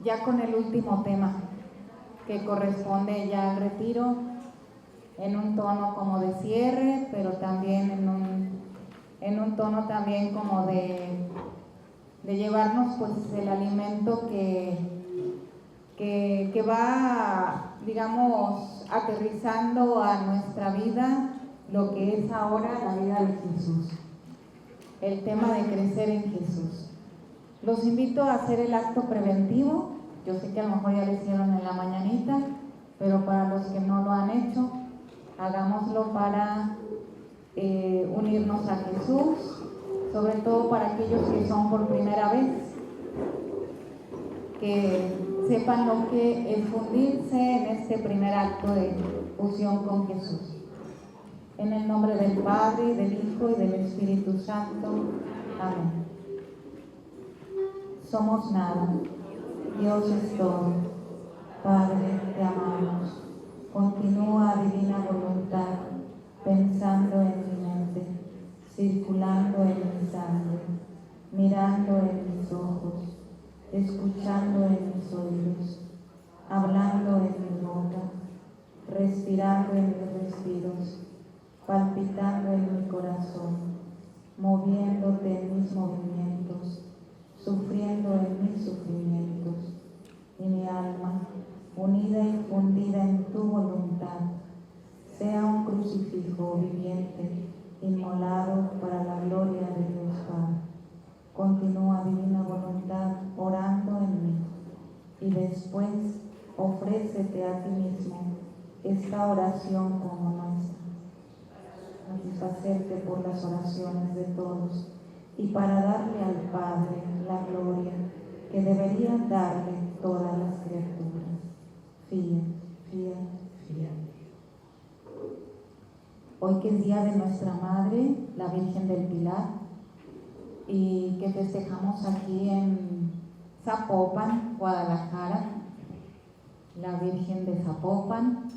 Ya con el último tema, que corresponde ya al retiro, en un tono como de cierre, pero también en un tono también como de llevarnos pues el alimento que va, digamos, aterrizando a nuestra vida lo que es ahora la vida de Jesús, el tema de crecer en Jesús. Los invito a hacer el acto preventivo. Yo sé que a lo mejor ya lo hicieron en la mañanita, pero para los que no lo han hecho, hagámoslo para unirnos a Jesús, sobre todo para aquellos que son por primera vez, que sepan lo que es fundirse en este primer acto de fusión con Jesús. En el nombre del Padre, del Hijo y del Espíritu Santo. Amén. Somos nada, Dios es todo. Padre, te amamos. Continúa, divina voluntad, pensando en mi mente, circulando en mi sangre, mirando en mis ojos, escuchando en mis oídos, hablando en mi boca, respirando en mis respiros, palpitando en mi corazón, moviéndote en mis movimientos, sufriendo en mis sufrimientos, y mi alma, unida y fundida en tu voluntad, sea un crucifijo viviente, inmolado para la gloria de Dios Padre. Continúa, divina voluntad, orando en mí, y después ofrécete a ti mismo esta oración como nuestra, satisfacerte por las oraciones de todos, y para darle al Padre la gloria que deberían darle todas las criaturas. Fiat, fiat, fiat. Hoy que es día de nuestra Madre, la Virgen del Pilar, y que festejamos aquí en Zapopan, Guadalajara, la Virgen de Zapopan,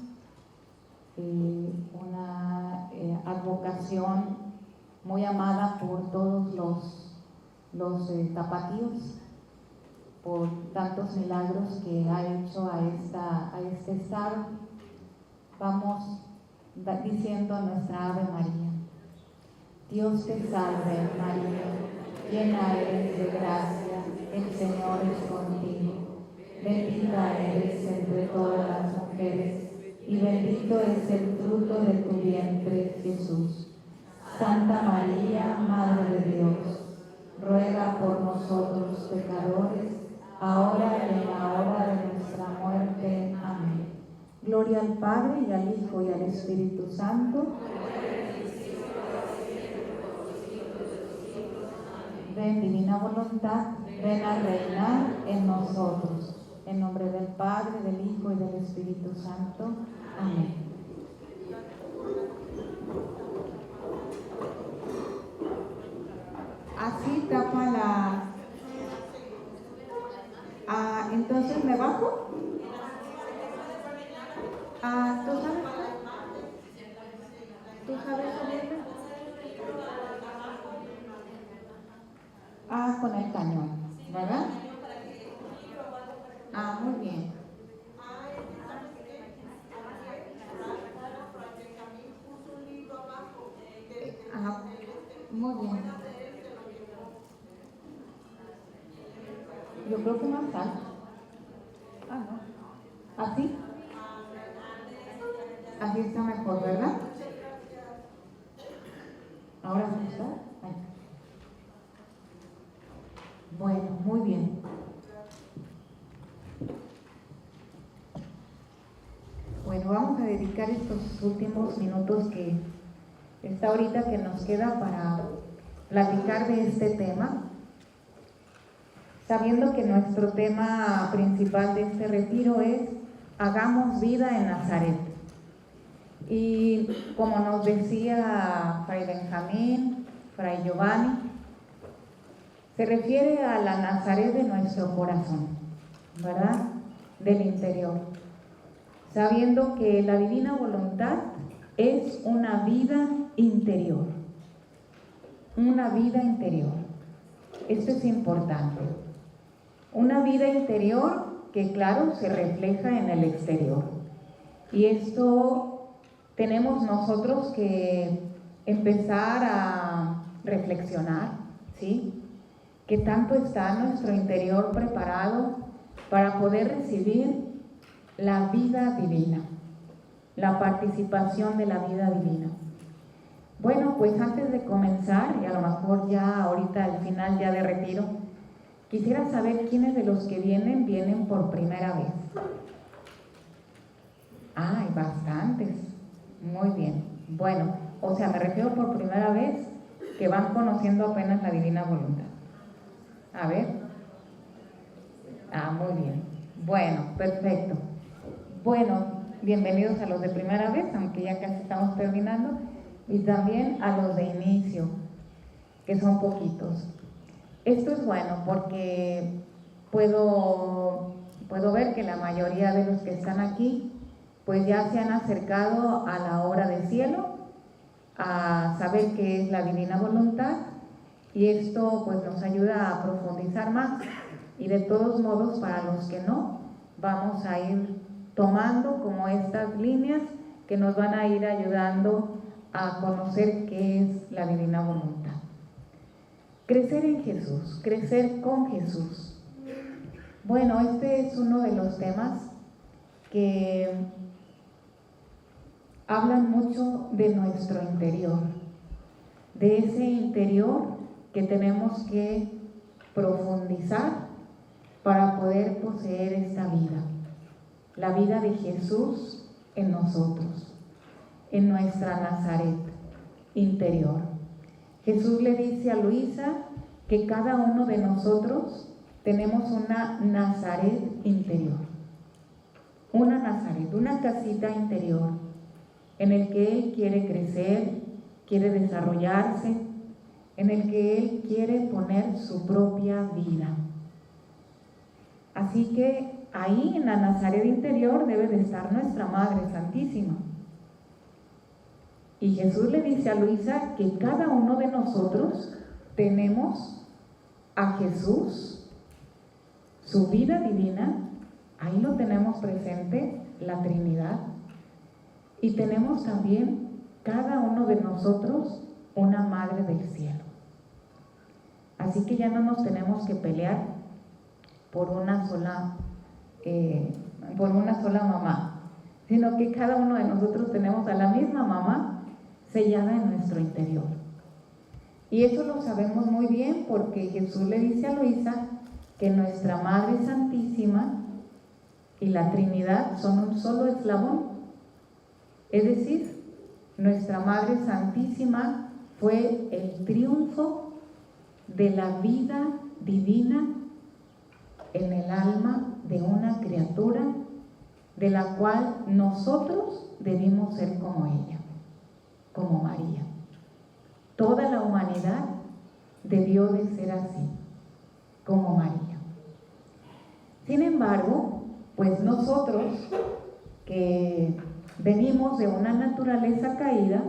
una advocación muy amada por todos los tapatíos, por tantos milagros que ha hecho a este estado. Vamos diciendo nuestra Ave María. Dios te salve, María, llena eres de gracia, el Señor es contigo. Bendita eres entre todas las mujeres, y bendito es el fruto de tu vientre, Jesús. Santa María, Madre de Dios, ruega por nosotros pecadores, ahora y en la hora de nuestra muerte. Amén. Gloria al Padre, y al Hijo, y al Espíritu Santo. Ven, divina voluntad, ven a reinar en nosotros. En nombre del Padre, del Hijo y del Espíritu Santo. Amén. Así tapa la... entonces me bajo. ¿Tú sabes? ¿Tú sabes subirme? Con el cañón, ¿verdad? Muy bien. Muy bien. Yo creo que más alto. No. ¿Así? Así está mejor, ¿verdad? ¿Ahora sí está? Ahí. Bueno, muy bien. Bueno, vamos a dedicar estos últimos minutos que está ahorita que nos queda para platicar de este tema, sabiendo que nuestro tema principal de este retiro es hagamos vida en Nazaret. Y como nos decía Fray Benjamín, Fray Giovanni, se refiere a la Nazaret de nuestro corazón, ¿verdad? Del interior, sabiendo que la divina voluntad es una vida interior, una vida interior. Esto es importante. Una vida interior que, claro, se refleja en el exterior. Y esto tenemos nosotros que empezar a reflexionar, ¿sí? ¿Qué tanto está nuestro interior preparado para poder recibir la vida divina, la participación de la vida divina? Bueno, pues antes de comenzar, y a lo mejor ya ahorita al final ya de retiro, quisiera saber quiénes de los que vienen por primera vez. Hay bastantes. Muy bien. Bueno, o sea, me refiero por primera vez que van conociendo apenas la divina voluntad. A ver. Muy bien. Bueno, perfecto. Bueno, bienvenidos a los de primera vez, aunque ya casi estamos terminando, y también a los de inicio, que son poquitos. Esto es bueno porque puedo ver que la mayoría de los que están aquí pues ya se han acercado a la hora del cielo, a saber qué es la divina voluntad, y esto pues nos ayuda a profundizar más. Y de todos modos, para los que no, vamos a ir tomando como estas líneas que nos van a ir ayudando a conocer qué es la divina voluntad. Crecer en Jesús, crecer con Jesús. Bueno, este es uno de los temas que hablan mucho de nuestro interior, de ese interior que tenemos que profundizar para poder poseer esta vida, la vida de Jesús en nosotros, en nuestra Nazaret interior. Jesús le dice a Luisa que cada uno de nosotros tenemos una Nazaret interior, una Nazaret, una casita interior en el que Él quiere crecer, quiere desarrollarse, en el que Él quiere poner su propia vida. Así que ahí en la Nazaret interior debe de estar nuestra Madre Santísima. Y Jesús le dice a Luisa que cada uno de nosotros tenemos a Jesús, su vida divina, ahí lo tenemos presente, la Trinidad, y tenemos también cada uno de nosotros una Madre del Cielo. Así que ya no nos tenemos que pelear por una sola mamá, sino que cada uno de nosotros tenemos a la misma mamá sellada en nuestro interior. Y eso lo sabemos muy bien porque Jesús le dice a Luisa que nuestra Madre Santísima y la Trinidad son un solo eslabón. Es decir, nuestra Madre Santísima fue el triunfo de la vida divina en el alma de una criatura de la cual nosotros debimos ser como ella, como María. Toda la humanidad debió de ser así, como María. Sin embargo, pues nosotros que venimos de una naturaleza caída,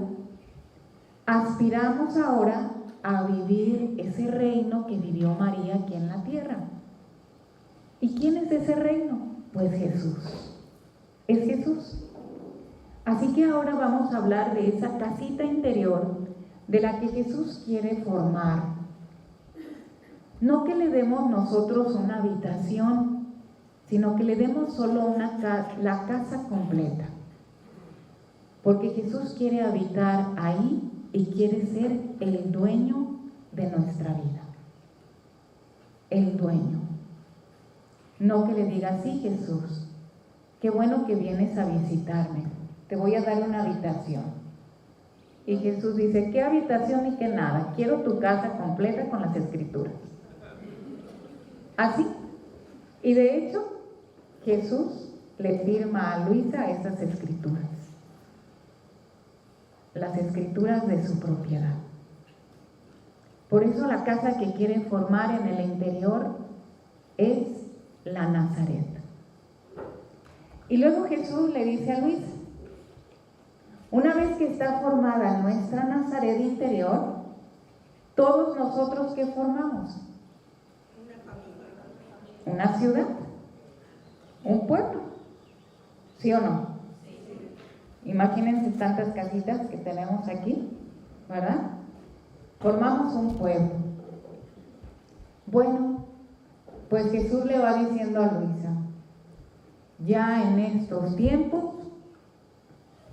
aspiramos ahora a vivir ese reino que vivió María aquí en la tierra. ¿Y quién es ese reino? Pues Jesús. Es Jesús. Así que ahora vamos a hablar de esa casita interior de la que Jesús quiere formar. No que le demos nosotros una habitación, sino que le demos solo la casa completa. Porque Jesús quiere habitar ahí y quiere ser el dueño de nuestra vida. El dueño. No que le diga, sí, Jesús, qué bueno que vienes a visitarme, te voy a dar una habitación. Y Jesús dice, ¿qué habitación ni qué nada? Quiero tu casa completa con las escrituras. Así. Y de hecho, Jesús le firma a Luisa esas escrituras. Las escrituras de su propiedad. Por eso la casa que quiere formar en el interior es la Nazaret. Y luego Jesús le dice a Luisa, una vez que está formada nuestra Nazaret interior, todos nosotros ¿qué formamos? una ciudad, un pueblo, ¿sí o no? Imagínense tantas casitas que tenemos aquí, ¿verdad? Formamos un pueblo. Bueno, pues Jesús le va diciendo a Luisa, ya en estos tiempos,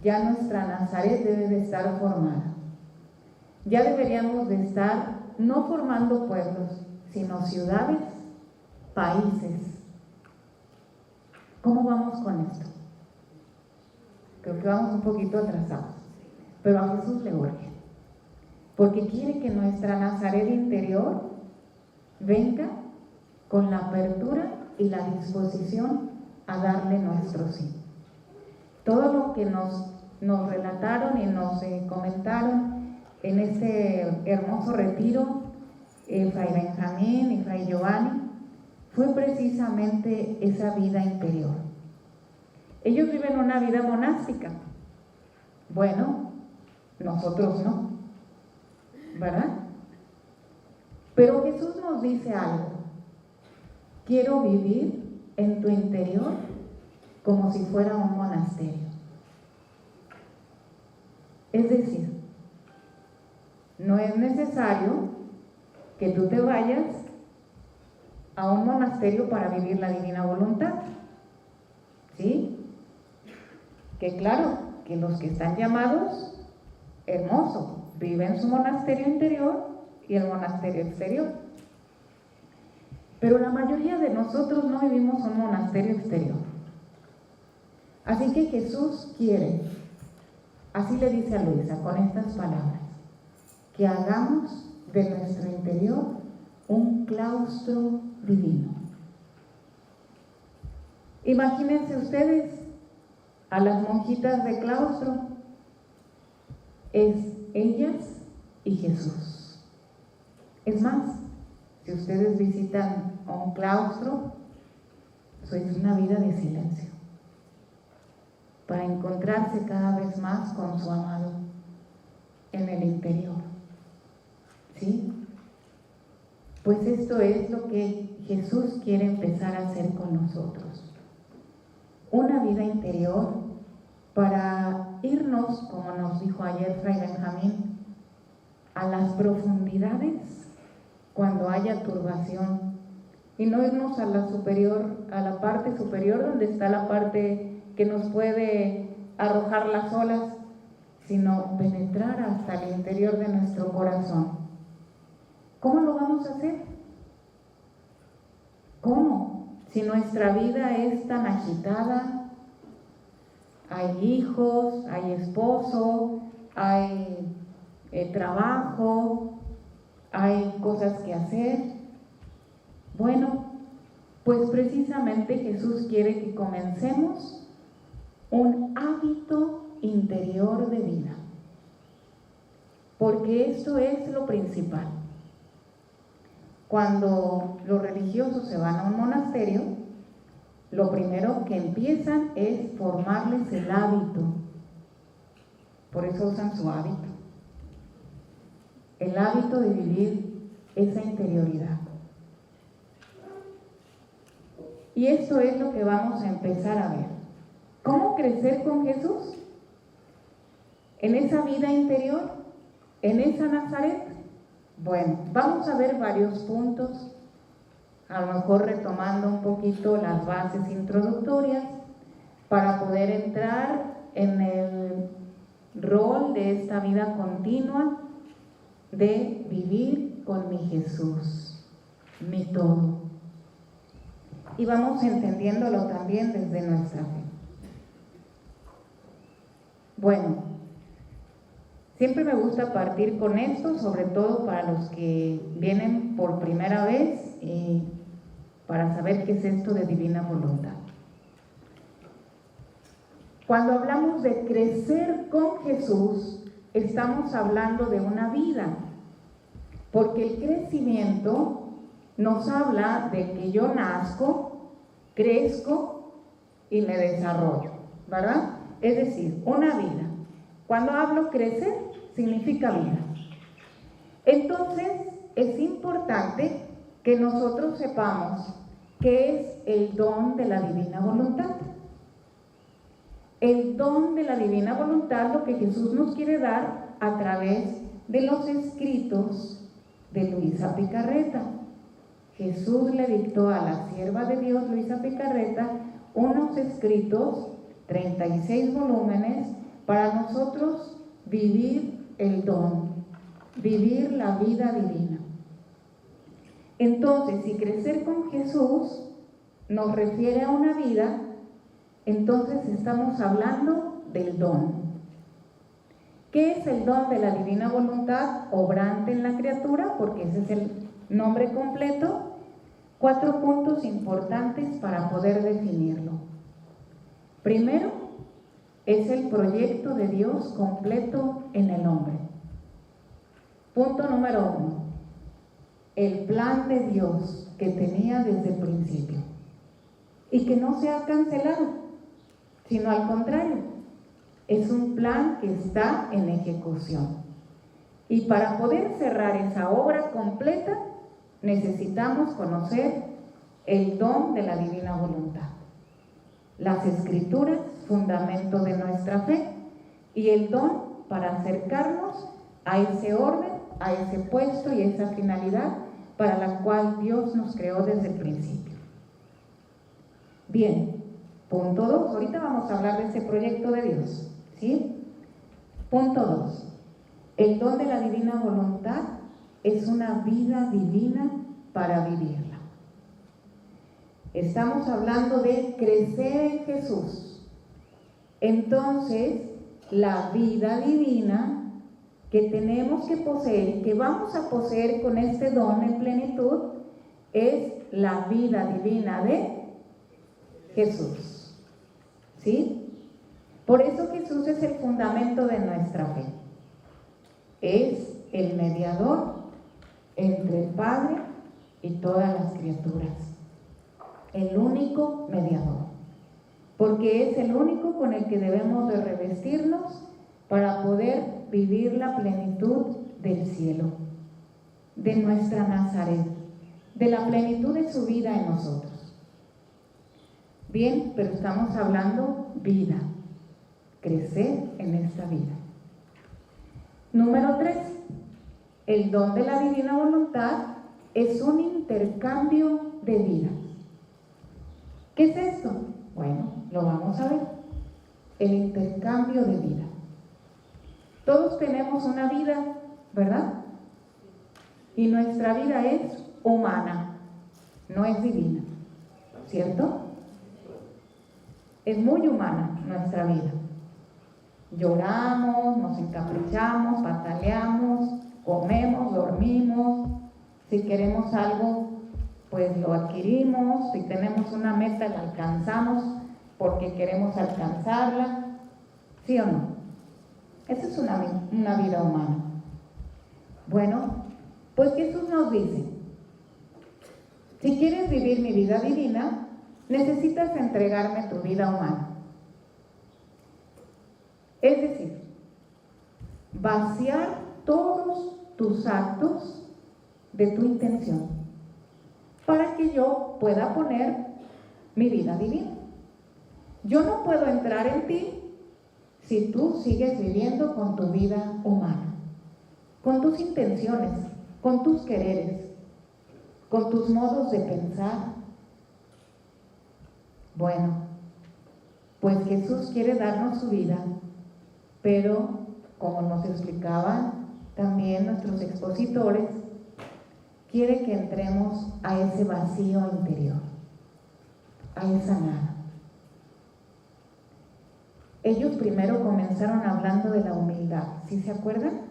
ya nuestra Nazaret debe de estar formada. Ya deberíamos de estar no formando pueblos, sino ciudades, países. ¿Cómo vamos con esto? Creo que vamos un poquito atrasados, pero a Jesús le urge, porque quiere que nuestra Nazaret interior venga con la apertura y la disposición a darle nuestro sí. Todo lo que nos relataron y nos comentaron en este hermoso retiro, Fray Benjamín y Fray Giovanni, fue precisamente esa vida interior. Ellos viven una vida monástica. Bueno, nosotros no, ¿verdad? Pero Jesús nos dice algo. Quiero vivir en tu interior como si fuera un monasterio. Es decir, no es necesario que tú te vayas a un monasterio para vivir la divina voluntad. ¿Sí? Que claro, que los que están llamados, hermoso, viven su monasterio interior y el monasterio exterior. Pero la mayoría de nosotros no vivimos un monasterio exterior. Así que Jesús quiere, así le dice a Luisa con estas palabras, que hagamos de nuestro interior un claustro divino. Imagínense ustedes a las monjitas de claustro, es ellas y Jesús. Es más, si ustedes visitan un claustro, eso es una vida de silencio, para encontrarse cada vez más con su amado en el interior. ¿Sí? Pues esto es lo que Jesús quiere empezar a hacer con nosotros. Una vida interior para irnos, como nos dijo ayer Fray Benjamín, a las profundidades cuando haya turbación, y no irnos a la superior, a la parte superior donde está la parte que nos puede arrojar las olas, sino penetrar hasta el interior de nuestro corazón. ¿Cómo lo vamos a hacer? ¿Cómo? Si nuestra vida es tan agitada, hay hijos, hay esposo, hay trabajo, hay cosas que hacer. Bueno, pues precisamente Jesús quiere que comencemos un hábito interior de vida, porque esto es lo principal. Cuando los religiosos se van a un monasterio, lo primero que empiezan es formarles el hábito. Por eso usan su hábito. El hábito de vivir esa interioridad. Y esto es lo que vamos a empezar a ver. ¿Cómo crecer con Jesús? En esa vida interior, en esa Nazaret. Bueno, vamos a ver varios puntos, a lo mejor retomando un poquito las bases introductorias para poder entrar en el rol de esta vida continua de vivir con mi Jesús, mi todo. Y vamos entendiéndolo también desde nuestra fe. Bueno, siempre me gusta partir con esto, sobre todo para los que vienen por primera vez, para saber qué es esto de divina voluntad. Cuando hablamos de crecer con Jesús, estamos hablando de una vida, porque el crecimiento nos habla de que yo nazco, crezco y me desarrollo, ¿verdad? Es decir, una vida. Cuando hablo crecer, significa vida. Entonces, es importante que nosotros sepamos ¿qué es el don de la divina voluntad? El don de la divina voluntad, lo que Jesús nos quiere dar a través de los escritos de Luisa Picarreta. Jesús le dictó a la sierva de Dios, Luisa Picarreta, unos escritos, 36 volúmenes, para nosotros vivir el don, vivir la vida divina. Entonces, si crecer con Jesús nos refiere a una vida, entonces estamos hablando del don. ¿Qué es el don de la divina voluntad obrante en la criatura? Porque ese es el nombre completo. 4 puntos importantes para poder definirlo. Primero, es el proyecto de Dios completo en el hombre. Punto número 1, el plan de Dios que tenía desde el principio y que no se ha cancelado, sino al contrario, es un plan que está en ejecución. Y para poder cerrar esa obra completa, necesitamos conocer el don de la divina voluntad. Las escrituras, fundamento de nuestra fe, y el don para acercarnos a ese orden, a ese puesto y a esa finalidad para la cual Dios nos creó desde el principio. Bien, punto 2, ahorita vamos a hablar de ese proyecto de Dios, ¿sí? Punto 2, el don de la divina voluntad es una vida divina para vivirla. Estamos hablando de crecer en Jesús. Entonces, la vida divina que tenemos que poseer y que vamos a poseer con este don en plenitud es la vida divina de Jesús. ¿Sí? Por eso Jesús es el fundamento de nuestra fe. Es el mediador entre el Padre y todas las criaturas. El único mediador. Porque es el único con el que debemos de revestirnos para poder vivir la plenitud del cielo, de nuestra Nazaret, de la plenitud de su vida en nosotros. Bien, pero estamos hablando vida, crecer en esta vida. Número 3, el don de la divina voluntad es un intercambio de vida. ¿Qué es esto? Bueno, lo vamos a ver. El intercambio de vida. Todos tenemos una vida, ¿verdad? Y nuestra vida es humana, no es divina, ¿cierto? Es muy humana nuestra vida. Lloramos, nos encaprichamos, pataleamos, comemos, dormimos. Si queremos algo, pues lo adquirimos. Si tenemos una meta, la alcanzamos porque queremos alcanzarla. ¿Sí o no? Esa es una vida humana. Bueno, pues Jesús nos dice, si quieres vivir mi vida divina, necesitas entregarme tu vida humana. Es decir, vaciar todos tus actos de tu intención para que yo pueda poner mi vida divina. Yo no puedo entrar en ti si tú sigues viviendo con tu vida humana, con tus intenciones, con tus quereres, con tus modos de pensar. Bueno, pues Jesús quiere darnos su vida, pero como nos explicaban también nuestros expositores, quiere que entremos a ese vacío interior, a esa nada. Ellos primero comenzaron hablando de la humildad, ¿sí se acuerdan?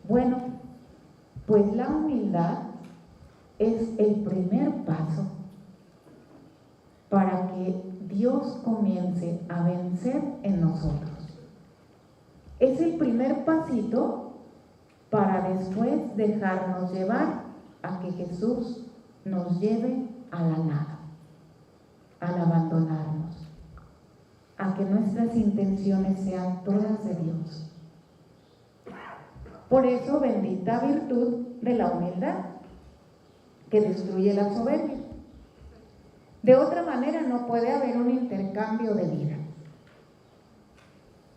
Bueno, pues la humildad es el primer paso para que Dios comience a vencer en nosotros. Es el primer pasito para después dejarnos llevar a que Jesús nos lleve a la nada, al abandonarnos, a que nuestras intenciones sean todas de Dios. Por eso, bendita virtud de la humildad, que destruye la soberbia. De otra manera no puede haber un intercambio de vida.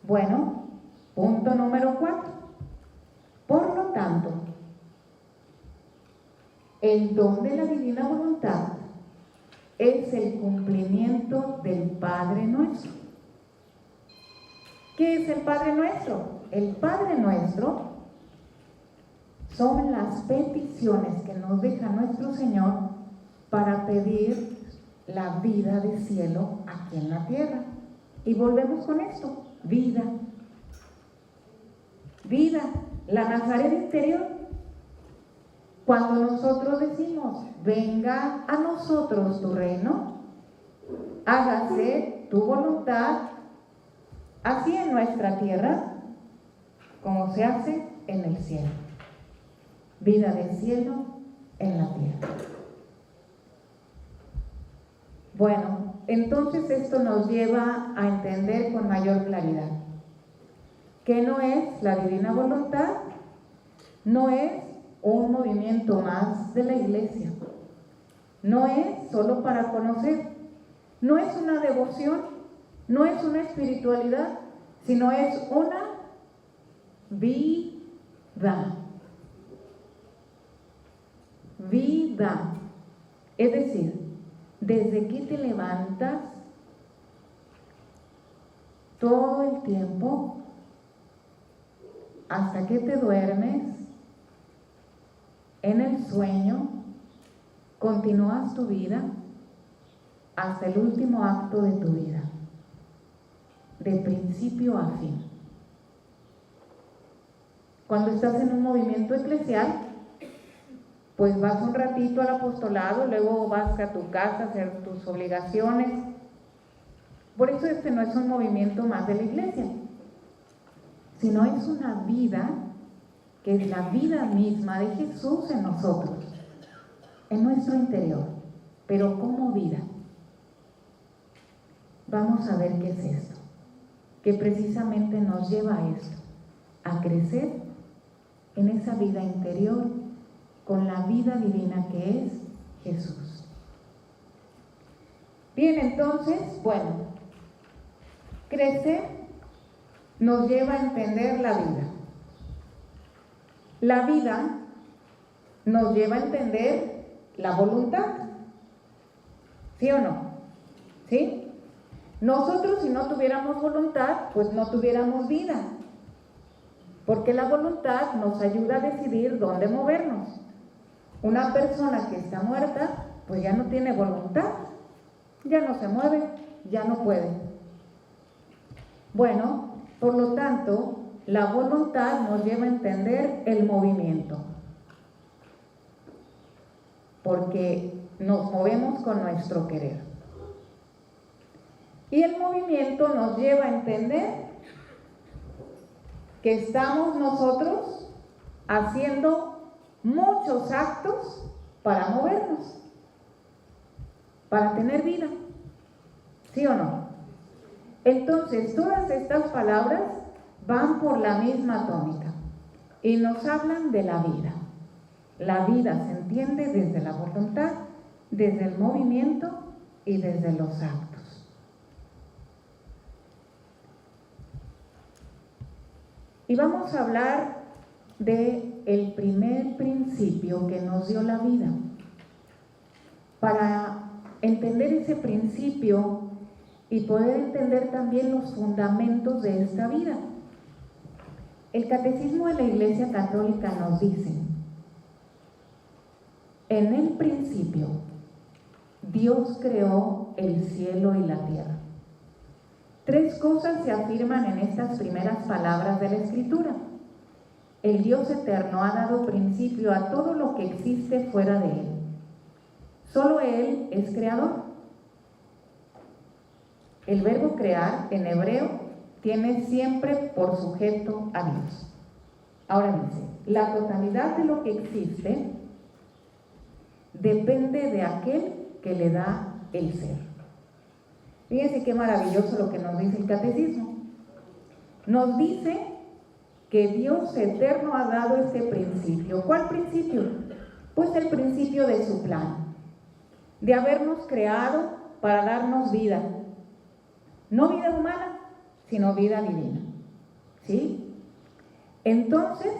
Bueno, punto número 4. Por lo tanto, el don de la divina voluntad es el cumplimiento del Padre Nuestro. ¿Qué es el Padre Nuestro? El Padre Nuestro son las peticiones que nos deja nuestro Señor para pedir la vida de cielo aquí en la tierra. Y volvemos con esto, vida. Vida, la Nazaret interior. Cuando nosotros decimos, venga a nosotros tu reino, hágase tu voluntad, así en nuestra tierra, como se hace en el cielo. Vida del cielo en la tierra. Bueno, entonces esto nos lleva a entender con mayor claridad que no es la divina voluntad, no es un movimiento más de la iglesia, no es solo para conocer, no es una devoción, no es una espiritualidad, sino es una vida. Vida. Es decir, desde que te levantas todo el tiempo hasta que te duermes, en el sueño, continúas tu vida hasta el último acto de tu vida, de principio a fin. Cuando estás en un movimiento eclesial, pues vas un ratito al apostolado, luego vas a tu casa a hacer tus obligaciones. Por eso este no es un movimiento más de la iglesia, sino es una vida que es la vida misma de Jesús en nosotros, en nuestro interior, pero como vida. Vamos a ver qué es esto, que precisamente nos lleva a esto, a crecer en esa vida interior con la vida divina que es Jesús. Bien, entonces, bueno, crecer nos lleva a entender la vida. La vida nos lleva a entender la voluntad. ¿Sí o no? ¿Sí? Nosotros, si no tuviéramos voluntad, pues no tuviéramos vida. Porque la voluntad nos ayuda a decidir dónde movernos. Una persona que está muerta, pues ya no tiene voluntad, ya no se mueve, ya no puede. Bueno, por lo tanto, la voluntad nos lleva a entender el movimiento, porque nos movemos con nuestro querer. Y el movimiento nos lleva a entender que estamos nosotros haciendo muchos actos para movernos, para tener vida. ¿Sí o no? Entonces, todas estas palabras van por la misma tónica y nos hablan de la vida. La vida se entiende desde la voluntad, desde el movimiento y desde los actos. Y vamos a hablar de el primer principio que nos dio la vida. Para entender ese principio y poder entender también los fundamentos de esta vida. El Catecismo de la Iglesia Católica nos dice: en el principio, Dios creó el cielo y la tierra. 3 cosas se afirman en estas primeras palabras de la Escritura. El Dios eterno ha dado principio a todo lo que existe fuera de Él. Solo Él es creador. El verbo crear en hebreo tiene siempre por sujeto a Dios. Ahora dice, la totalidad de lo que existe depende de aquel que le da el ser. Fíjense qué maravilloso lo que nos dice el Catecismo. Nos dice que Dios eterno ha dado este principio. ¿Cuál principio? Pues el principio de su plan, de habernos creado para darnos vida. No vida humana, sino vida divina. ¿Sí? Entonces,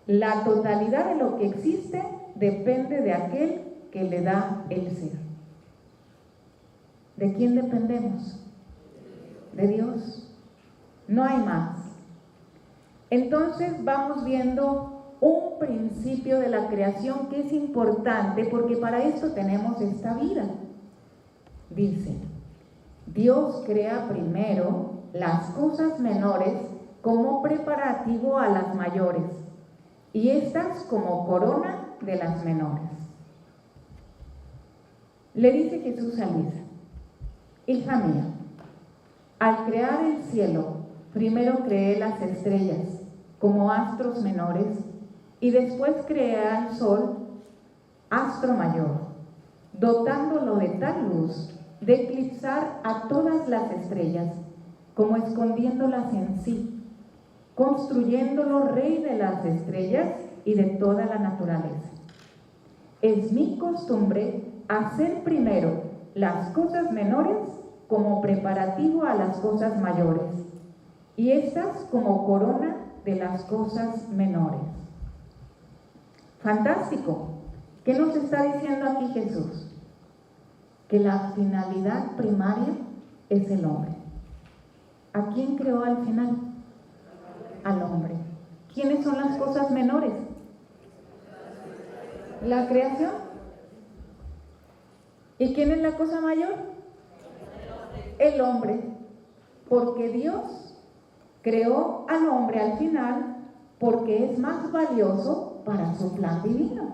la totalidad de lo que existe depende de aquel que le da el ser. ¿De quién dependemos? De Dios. No hay más. Entonces vamos viendo un principio de la creación que es importante porque para esto tenemos esta vida. Dice, Dios crea primero las cosas menores como preparativo a las mayores y estas como corona de las menores. Le dice Jesús a Luisa, hija mía, al crear el cielo, primero creé las estrellas como astros menores y después creé al sol, astro mayor, dotándolo de tal luz de eclipsar a todas las estrellas, como escondiéndolas en sí, construyéndolo rey de las estrellas y de toda la naturaleza. Es mi costumbre hacer primero las cosas menores como preparativo a las cosas mayores, y estas como corona de las cosas menores. Fantástico. ¿Qué nos está diciendo aquí Jesús? Que la finalidad primaria es el hombre. ¿A quién creó al final? Al hombre. ¿Quiénes son las cosas menores? La creación. ¿Y quién es la cosa mayor? El hombre. Porque Dios creó al hombre al final porque es más valioso para su plan divino.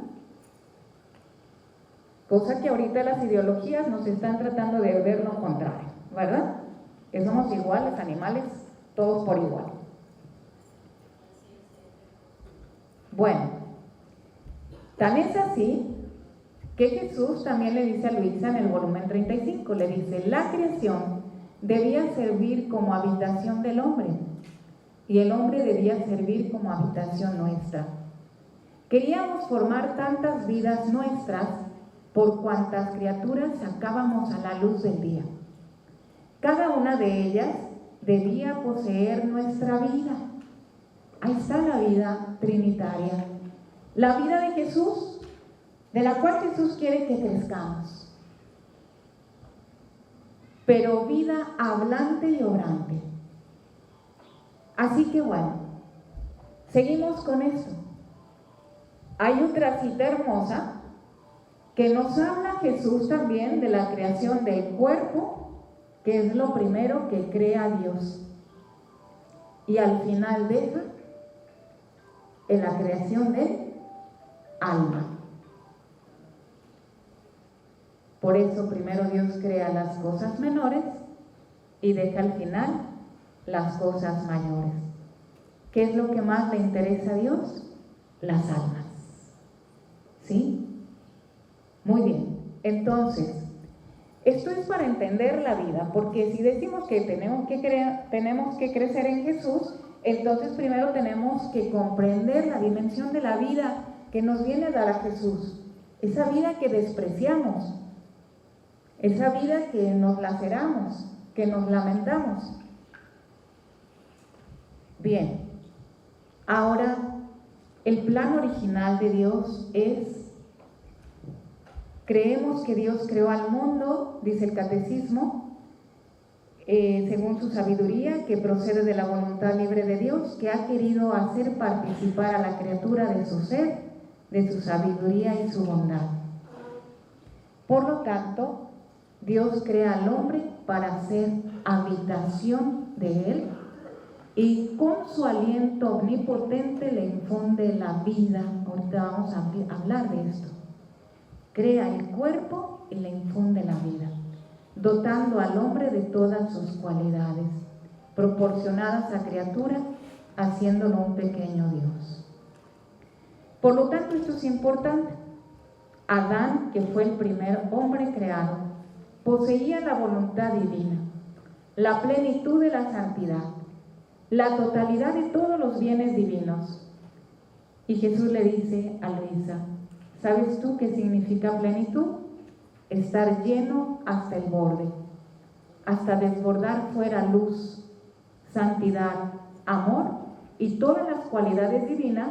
Cosa que ahorita las ideologías nos están tratando de ver lo contrario, ¿verdad? Que somos iguales, animales, todos por igual. Bueno, tan es así que Jesús también le dice a Luisa en el volumen 35, le dice, la creación debía servir como habitación del hombre y el hombre debía servir como habitación nuestra. Queríamos formar tantas vidas nuestras por cuantas criaturas sacábamos a la luz del día. Cada una de ellas debía poseer nuestra vida. Ahí está la vida trinitaria. La vida de Jesús, de la cual Jesús quiere que crezcamos. Pero vida hablante y obrante. Así que bueno, seguimos con esto. Hay otra cita hermosa que nos habla Jesús también de la creación del cuerpo, que es lo primero que crea Dios. Y al final deja en la creación del alma. Por eso primero Dios crea las cosas menores y deja al final las cosas mayores. ¿Qué es lo que más le interesa a Dios? Las almas. ¿Sí? Muy bien. Entonces, esto es para entender la vida, porque si decimos que tenemos que crecer en Jesús, entonces primero tenemos que comprender la dimensión de la vida que nos viene a dar a Jesús. Esa vida que despreciamos, esa vida que nos laceramos, que nos lamentamos. Bien, ahora el plan original de Dios es, creemos que Dios creó al mundo, dice el catecismo, según su sabiduría, que procede de la voluntad libre de Dios, que ha querido hacer participar a la criatura de su ser, de su sabiduría y su bondad. Por lo tanto, Dios crea al hombre para ser habitación de él y con su aliento omnipotente le infunde la vida. Ahorita vamos a hablar de esto. Crea el cuerpo y le infunde la vida, dotando al hombre de todas sus cualidades, proporcionadas a criatura, haciéndolo un pequeño Dios. Por lo tanto, esto es importante. Adán, que fue el primer hombre creado, poseía la voluntad divina, la plenitud de la santidad, la totalidad de todos los bienes divinos. Y Jesús le dice a Luisa, ¿sabes tú qué significa plenitud? estar lleno hasta el borde, hasta desbordar fuera luz, santidad, amor y todas las cualidades divinas,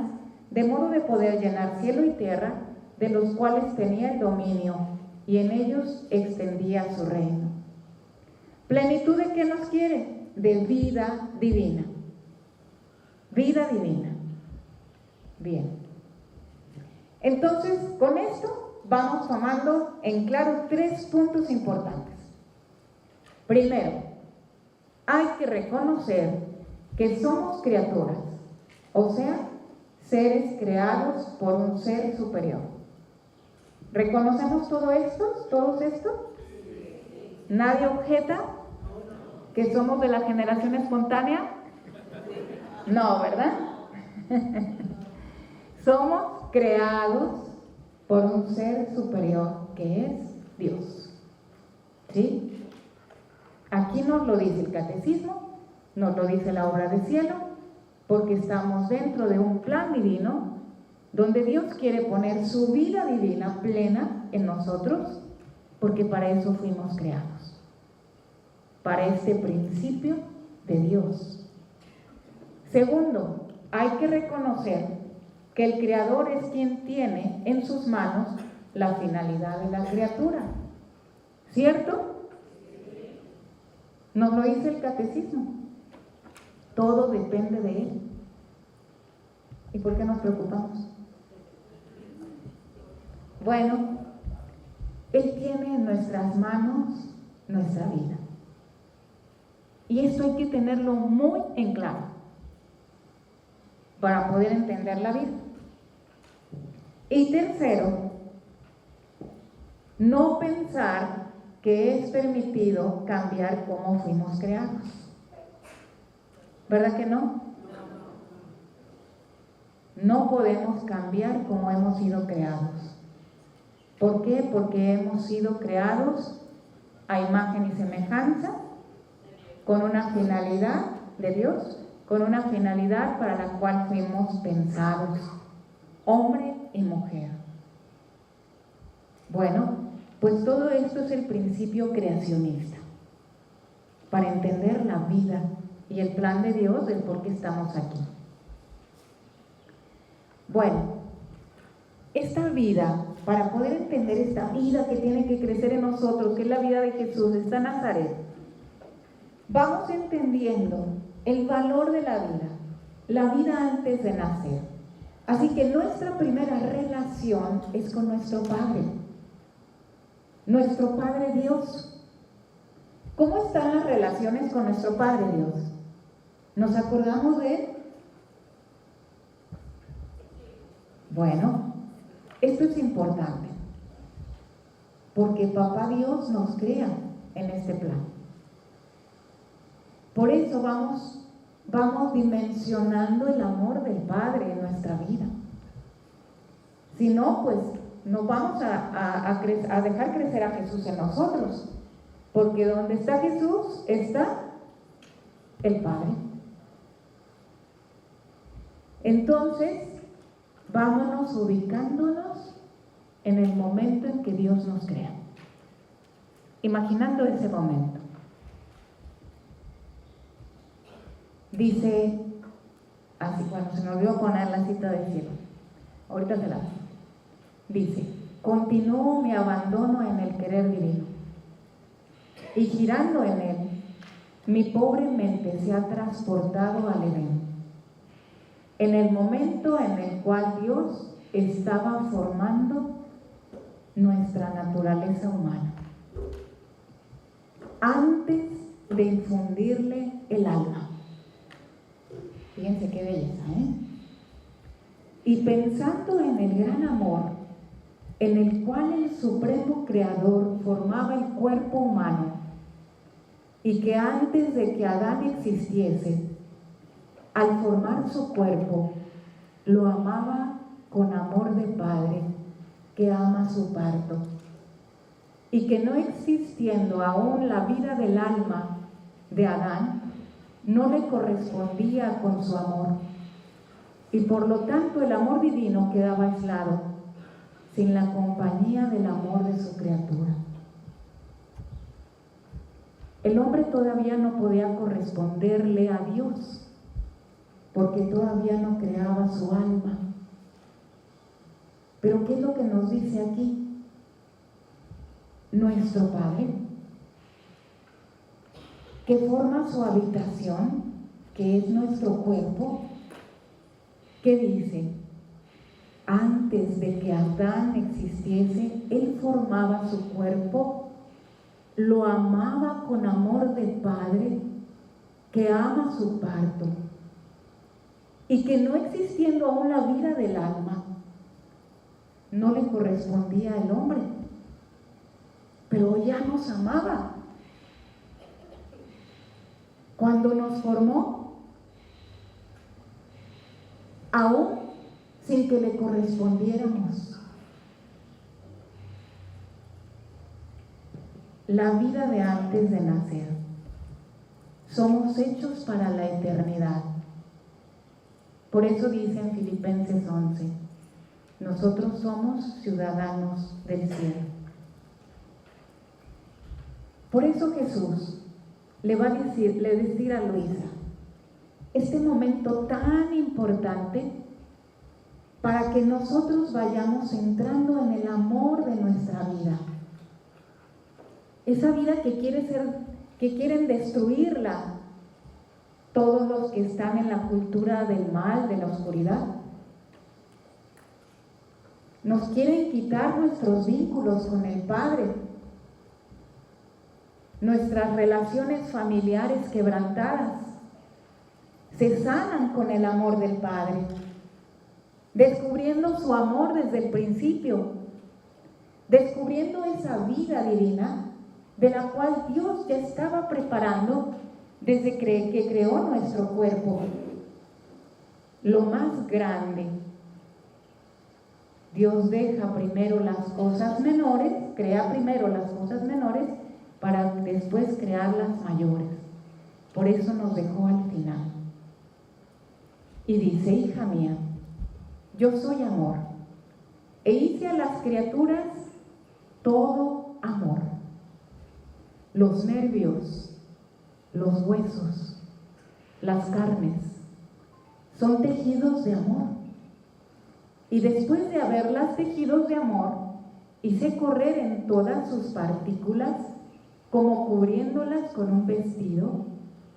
de modo de poder llenar cielo y tierra, de los cuales tenía el dominio, y en ellos extendía su reino. ¿Plenitud de qué nos quiere? De vida divina. Vida divina. Bien. Entonces, con esto vamos tomando en claro 3 puntos importantes. Primero, hay que reconocer que somos criaturas, o sea, seres creados por un ser superior. ¿Reconocemos todos esto? ¿Nadie objeta que somos de la generación espontánea? No, ¿verdad? Somos creados por un ser superior que es Dios. ¿Sí? Aquí nos lo dice el catecismo, nos lo dice la obra de cielo, porque estamos dentro de un plan divino donde Dios quiere poner su vida divina plena en nosotros, porque para eso fuimos creados, para este principio de Dios. Segundo, hay que reconocer que el Creador es quien tiene en sus manos la finalidad de la criatura, ¿cierto? Nos lo dice el catecismo. Todo depende de Él. ¿Y por qué nos preocupamos? Bueno, Él tiene en nuestras manos nuestra vida. Y esto hay que tenerlo muy en claro para poder entender la vida. Y tercero, no pensar que es permitido cambiar cómo fuimos creados. ¿Verdad que no? No podemos cambiar cómo hemos sido creados. ¿Por qué? Porque hemos sido creados a imagen y semejanza, con una finalidad de Dios, con una finalidad para la cual fuimos pensados, hombre y mujer. Bueno, pues todo esto es el principio creacionista, para entender la vida y el plan de Dios del por qué estamos aquí. Bueno, esta vida, para poder entender esta vida que tiene que crecer en nosotros, que es la vida de Jesús, está Nazaret, vamos entendiendo el valor de la vida antes de nacer. Así que nuestra primera relación es con nuestro Padre Dios. ¿Cómo están las relaciones con nuestro Padre Dios? ¿Nos acordamos de Él? Bueno, esto es importante, porque Papá Dios nos crea en este plan. Por eso vamos dimensionando el amor del Padre en nuestra vida. Si no, pues no vamos a dejar crecer a Jesús en nosotros, porque donde está Jesús está el Padre. Entonces, vámonos ubicándonos en el momento en que Dios nos crea, imaginando ese momento. Dice, así, bueno, se me olvidó poner la cita del cielo, ahorita se la dice: continúo mi abandono en el querer divino, y girando en él, mi pobre mente se ha transportado al Edén, en el momento en el cual Dios estaba formando nuestra naturaleza humana, antes de infundirle el alma. Fíjense qué belleza, ¿eh? Y pensando en el gran amor en el cual el Supremo Creador formaba el cuerpo humano, y que antes de que Adán existiese, al formar su cuerpo, lo amaba con amor de padre que ama su parto, y que no existiendo aún la vida del alma de Adán, no le correspondía con su amor, y por lo tanto el amor divino quedaba aislado, sin la compañía del amor de su criatura. el hombre todavía no podía corresponderle a Dios, porque todavía no creaba su alma. Pero ¿qué es lo que nos dice aquí? Nuestro Padre, que forma su habitación, que es nuestro cuerpo, ¿qué dice? Antes de que Adán existiese, Él formaba su cuerpo, lo amaba con amor de padre, que ama su parto, y que no existiendo aún la vida del alma, no le correspondía al hombre, pero ya nos amaba. Cuando nos formó, aún sin que le correspondiéramos. La vida de antes de nacer. Somos hechos para la eternidad. Por eso dice en Filipenses 11, nosotros somos ciudadanos del cielo. Por eso Jesús le va a decir a Luisa, este momento tan importante para que nosotros vayamos entrando en el amor de nuestra vida. Esa vida que quieren destruirla todos los que están en la cultura del mal, de la oscuridad. Nos quieren quitar nuestros vínculos con el Padre, nuestras relaciones familiares quebrantadas se sanan con el amor del Padre, descubriendo su amor desde el principio, descubriendo esa vida divina de la cual Dios ya estaba preparando desde que creó nuestro cuerpo. Lo más grande, Dios deja primero las cosas menores, crea primero las cosas menores para después crear las mayores. Por eso nos dejó al final. Y dice, hija mía, yo soy amor, e hice a las criaturas todo amor. Los nervios, los huesos, las carnes, son tejidos de amor. Y después de haberlas tejidos de amor, hice correr en todas sus partículas, como cubriéndolas con un vestido,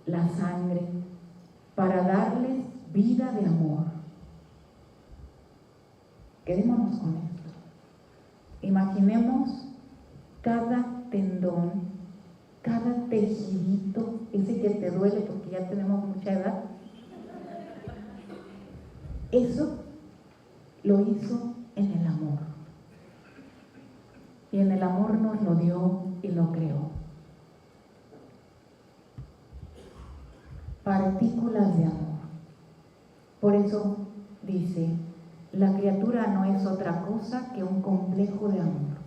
la sangre, para darles vida de amor. Quedémonos con esto. Imaginemos cada tendón, cada tejidito, ese que te duele porque ya tenemos mucha edad. Eso lo hizo en el amor. Y en el amor nos lo dio y lo creó. Partículas de amor. Por eso dice, la criatura no es otra cosa que un complejo de amor.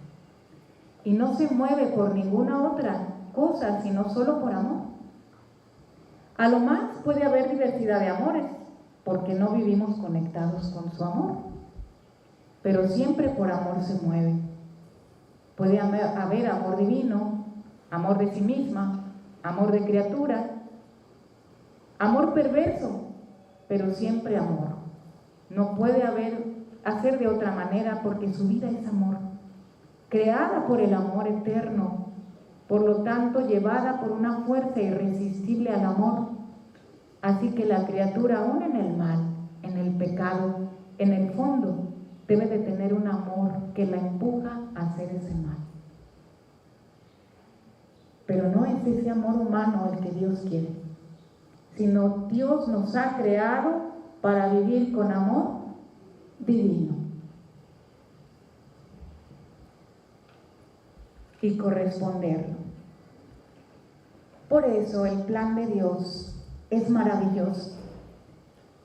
Y no se mueve por ninguna otra cosa, sino solo por amor. A lo más puede haber diversidad de amores, porque no vivimos conectados con su amor. Pero siempre por amor se mueve. Puede haber amor divino, amor de sí misma, amor de criatura, amor perverso, pero siempre amor. No puede hacer de otra manera porque su vida es amor, creada por el amor eterno, por lo tanto llevada por una fuerza irresistible al amor. Así que la criatura, aún en el mal, en el pecado, en el fondo, debe de tener un amor que la empuja a hacer ese mal. Pero no es ese amor humano el que Dios quiere, sino Dios nos ha creado para vivir con amor divino y corresponderlo. Por eso el plan de Dios es maravilloso.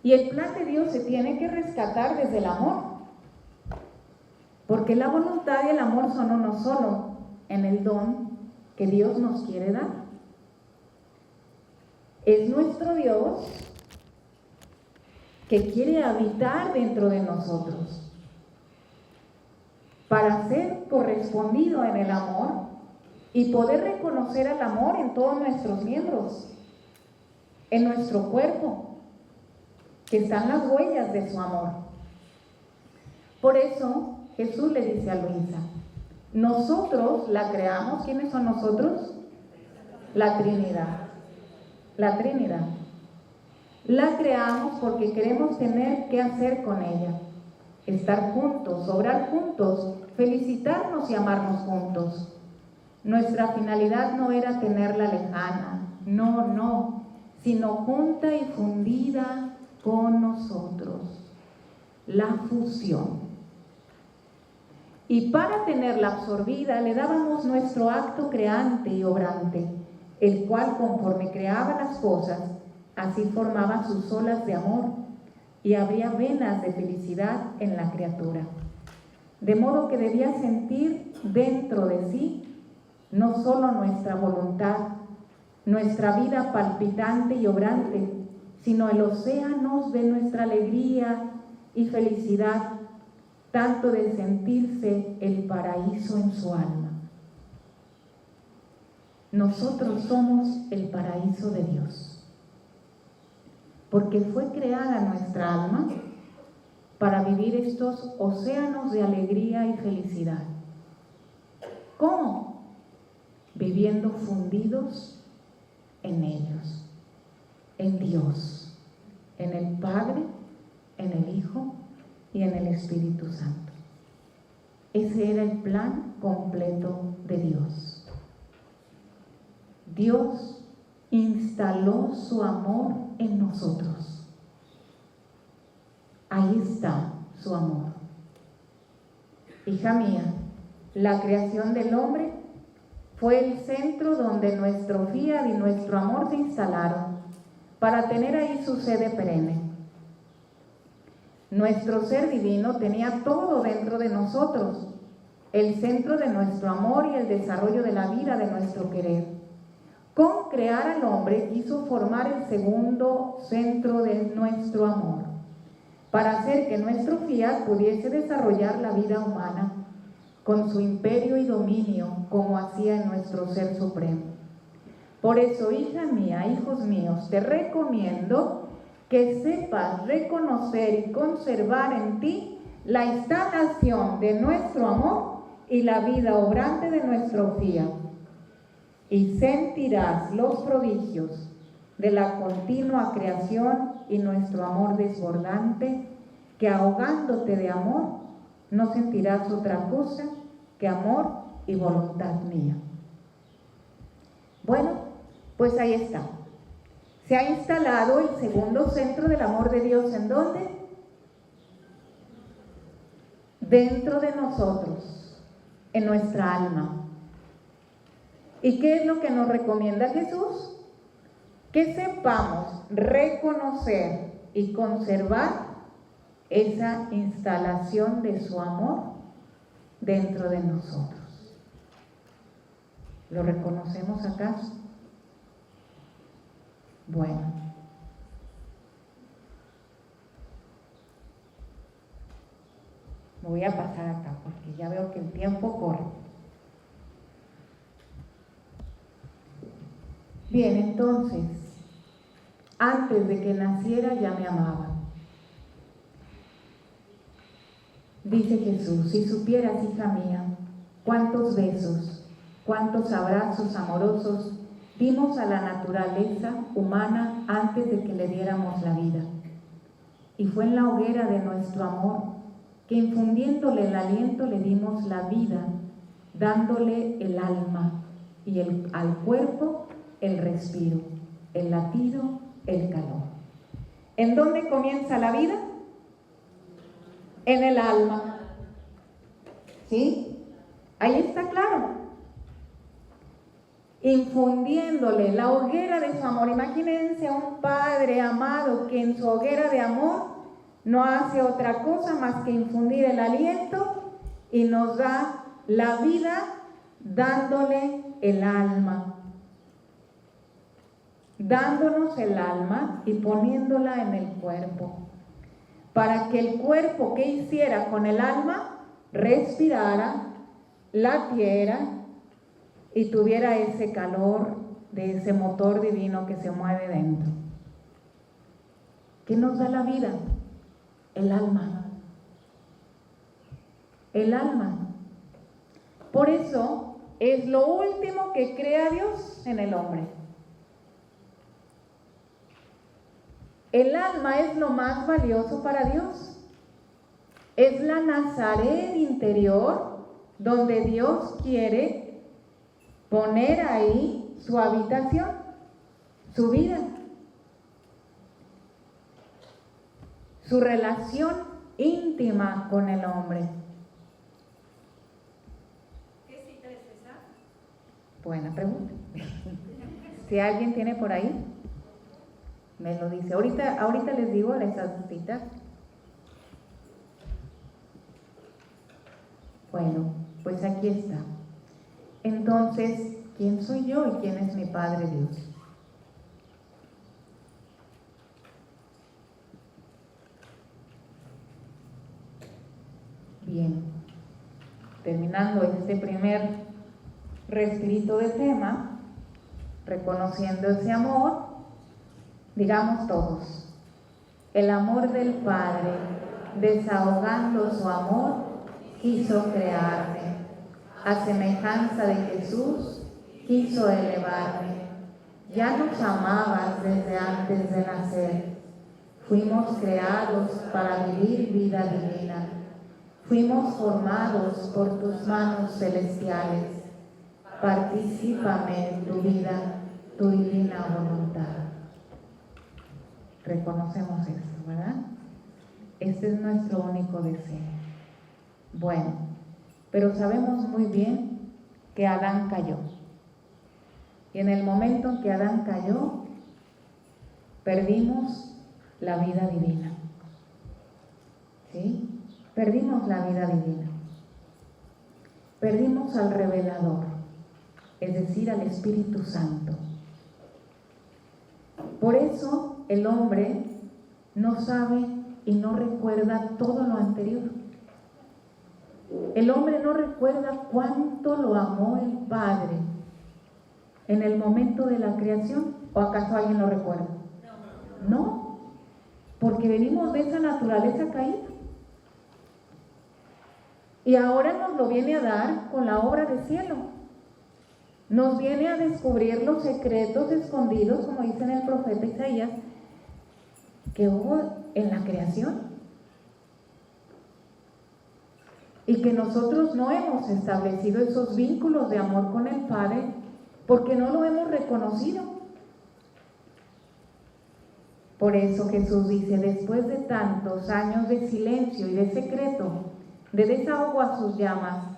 Y el plan de Dios se tiene que rescatar desde el amor. Porque la voluntad y el amor son uno solo en el don que Dios nos quiere dar. Es nuestro Dios que quiere habitar dentro de nosotros para ser correspondido en el amor y poder reconocer el amor en todos nuestros miembros, en nuestro cuerpo, que están las huellas de su amor. Por eso Jesús le dice a Luisa, nosotros la creamos. ¿Quiénes son nosotros? La Trinidad. La Trinidad. La creamos porque queremos tener que hacer con ella. Estar juntos, obrar juntos, felicitarnos y amarnos juntos. Nuestra finalidad no era tenerla lejana, no, sino junta y fundida con nosotros. La fusión. Y para tenerla absorbida le dábamos nuestro acto creante y obrante, el cual conforme creaba las cosas, así formaba sus olas de amor y abría venas de felicidad en la criatura. De modo que debía sentir dentro de sí no solo nuestra voluntad, nuestra vida palpitante y obrante, sino el océano de nuestra alegría y felicidad, tanto de sentirse el paraíso en su alma. Nosotros somos el paraíso de Dios, porque fue creada nuestra alma para vivir estos océanos de alegría y felicidad. ¿Cómo? Viviendo fundidos en ellos, en Dios, en el Padre, en el Hijo y en el Espíritu Santo. Ese era el plan completo de Dios. Dios instaló su amor en nosotros. Ahí está su amor. Hija mía, la creación del hombre fue el centro donde nuestro fiat y nuestro amor se instalaron para tener ahí su sede perenne. Nuestro ser divino tenía todo dentro de nosotros, el centro de nuestro amor y el desarrollo de la vida de nuestro querer. Con crear al hombre quiso formar el segundo centro de nuestro amor, para hacer que nuestro fiat pudiese desarrollar la vida humana con su imperio y dominio, como hacía en nuestro Ser Supremo. Por eso, hija mía, hijos míos, te recomiendo que sepas reconocer y conservar en ti la instalación de nuestro amor y la vida obrante de nuestro fiat, y sentirás los prodigios de la continua creación y nuestro amor desbordante, que ahogándote de amor, no sentirás otra cosa que amor y voluntad mía. Bueno, pues ahí está. Se ha instalado el segundo centro del amor de Dios. ¿En dónde? Dentro de nosotros, en nuestra alma. ¿Y qué es lo que nos recomienda Jesús? Que sepamos reconocer y conservar esa instalación de su amor dentro de nosotros. ¿Lo reconocemos acaso? Bueno, me voy a pasar acá porque ya veo que el tiempo corre. Bien, entonces, antes de que naciera ya me amaba. Dice Jesús, si supieras, hija mía, cuántos besos, cuántos abrazos amorosos dimos a la naturaleza humana antes de que le diéramos la vida. Y fue en la hoguera de nuestro amor que infundiéndole el aliento le dimos la vida, dándole el alma y al cuerpo el respiro, el latido, el calor. ¿En dónde comienza la vida? En el alma. ¿Sí? Ahí está claro. Infundiéndole la hoguera de su amor. Imagínense a un padre amado que en su hoguera de amor no hace otra cosa más que infundir el aliento y nos da la vida dándole el alma. Dándonos el alma y poniéndola en el cuerpo. Para que el cuerpo, ¿qué hiciera con el alma? Respirara, latiera, y tuviera ese calor de ese motor divino que se mueve dentro. ¿Qué nos da la vida? El alma. El alma. Por eso es lo último que crea Dios en el hombre. El alma es lo más valioso para Dios. Es la Nazaret interior donde Dios quiere poner ahí su habitación, su vida, su relación íntima con el hombre. ¿Qué cita es esa? Buena pregunta. Si alguien tiene por ahí, me lo dice. Ahorita les digo esas citas. Bueno, pues aquí está. Entonces, ¿quién soy yo y quién es mi Padre Dios? Bien, terminando este primer respirito de tema, reconociendo ese amor, digamos todos: el amor del Padre, desahogando su amor, quiso crearme. A semejanza de Jesús, quiso elevarme. Ya nos amabas desde antes de nacer. Fuimos creados para vivir vida divina. Fuimos formados por tus manos celestiales. Particípame en tu vida, tu divina voluntad. Reconocemos esto, ¿verdad? Este es nuestro único deseo. Bueno, pero sabemos muy bien que Adán cayó. Y en el momento en que Adán cayó, perdimos la vida divina. ¿Sí? Perdimos la vida divina. Perdimos al revelador, es decir, al Espíritu Santo. Por eso el hombre no sabe y no recuerda todo lo anterior. El hombre no recuerda cuánto lo amó el Padre en el momento de la creación. ¿O acaso alguien lo recuerda? No, porque venimos de esa naturaleza caída. Y ahora nos lo viene a dar con la obra del cielo. Nos viene a descubrir los secretos escondidos, como dice en el profeta Isaías, que hubo en la creación. Y que nosotros no hemos establecido esos vínculos de amor con el Padre porque no lo hemos reconocido. Por eso Jesús dice: después de tantos años de silencio y de secreto, de desahogo a sus llamas,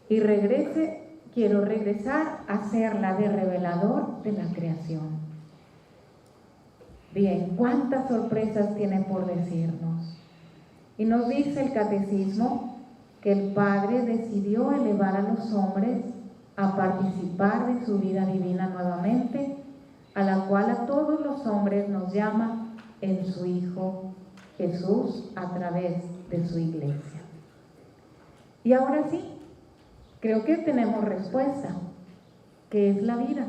quiero regresar a ser la de revelador de la creación. Bien, ¿cuántas sorpresas tiene por decirnos? Y nos dice el catecismo que el Padre decidió elevar a los hombres a participar de su vida divina nuevamente, a la cual a todos los hombres nos llama en su Hijo Jesús a través de su iglesia. Y ahora sí, creo que tenemos respuesta. ¿Qué es la vida?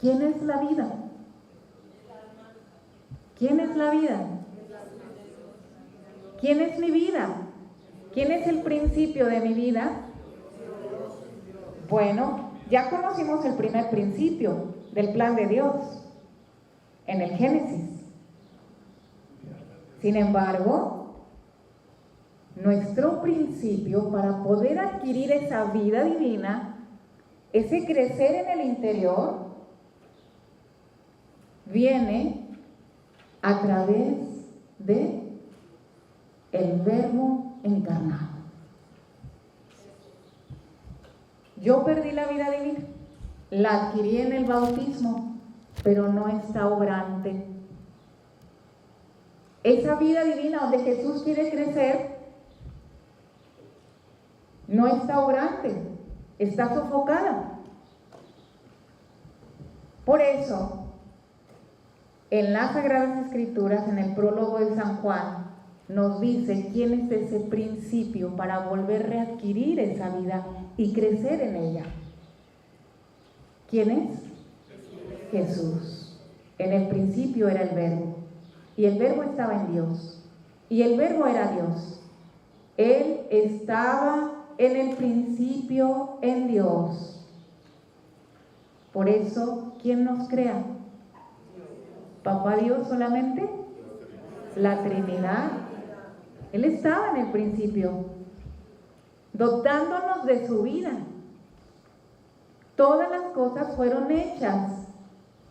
¿Quién es la vida? ¿Quién es la vida? ¿Quién es mi vida? ¿Quién es el principio de mi vida? Bueno, ya conocimos el primer principio del plan de Dios en el Génesis. Sin embargo, nuestro principio para poder adquirir esa vida divina, ese crecer en el interior, viene a través de el Verbo encarnado. Yo perdí la vida divina, la adquirí en el bautismo, pero no está obrante. Esa vida divina donde Jesús quiere crecer no está obrante, está sofocada. Por eso, en las Sagradas Escrituras, en el prólogo de San Juan, nos dice quién es ese principio para volver a readquirir esa vida y crecer en ella. ¿Quién es? Jesús. En el principio era el Verbo, y el Verbo estaba en Dios, y el Verbo era Dios. Él estaba en el principio en Dios. Por eso, ¿quién nos crea? ¿Papá Dios solamente? La Trinidad. Él estaba en el principio, dotándonos de su vida. Todas las cosas fueron hechas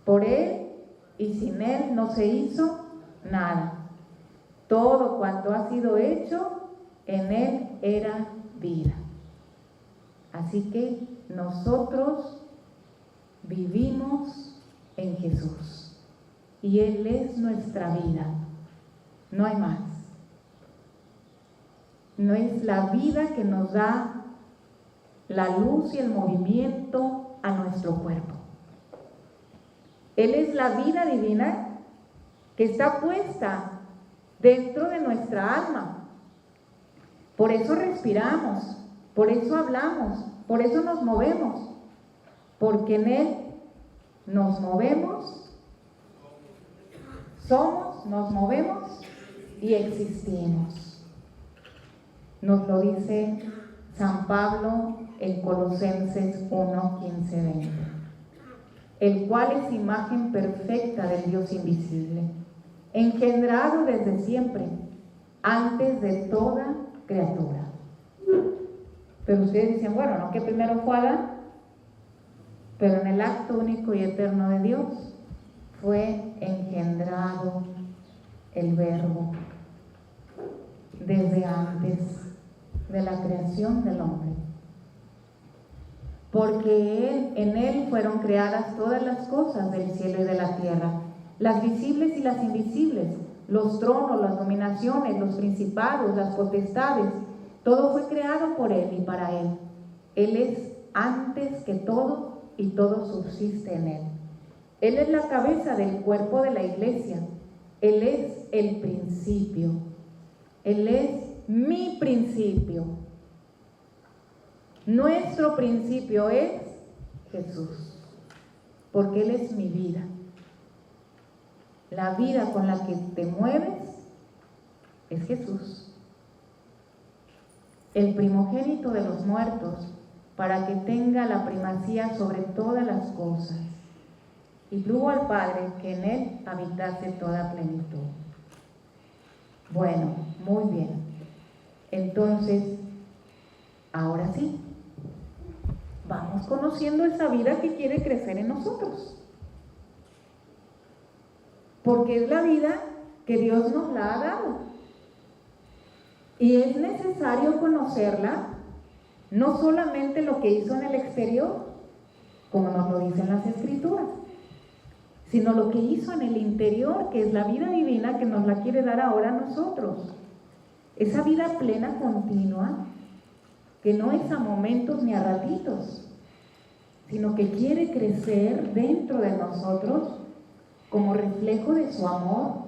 por Él y sin Él no se hizo nada. Todo cuanto ha sido hecho, en Él era vida. Así que nosotros vivimos en Jesús y Él es nuestra vida. No hay más. No es la vida que nos da la luz y el movimiento a nuestro cuerpo. Él es la vida divina que está puesta dentro de nuestra alma. Por eso respiramos, por eso hablamos, por eso nos movemos, porque en Él nos movemos, somos, nos movemos y existimos. Nos lo dice San Pablo en Colosenses 1, 15, 20, el cual es imagen perfecta del Dios invisible, engendrado desde siempre, antes de toda criatura. Pero ustedes dicen, bueno, ¿no que primero fue Adán? Pero en el acto único y eterno de Dios fue engendrado el Verbo desde antes de la creación del hombre. Porque en Él fueron creadas todas las cosas del cielo y de la tierra, las visibles y las invisibles, los tronos, las dominaciones, los principados, las potestades. Todo fue creado por Él y para Él. Él es antes que todo y todo subsiste en Él. Él es la cabeza del cuerpo de la iglesia. Él es el principio. Él es mi principio. Nuestro principio es Jesús, porque Él es mi vida. La vida con la que te mueves es Jesús, el primogénito de los muertos, para que tenga la primacía sobre todas las cosas. Y plugo al Padre que en Él habitase toda plenitud. Bueno, muy bien. Entonces, ahora sí, vamos conociendo esa vida que quiere crecer en nosotros. Porque es la vida que Dios nos la ha dado. Y es necesario conocerla, no solamente lo que hizo en el exterior, como nos lo dicen las Escrituras, sino lo que hizo en el interior, que es la vida divina que nos la quiere dar ahora a nosotros. Esa vida plena, continua, que no es a momentos ni a ratitos, sino que quiere crecer dentro de nosotros como reflejo de su amor.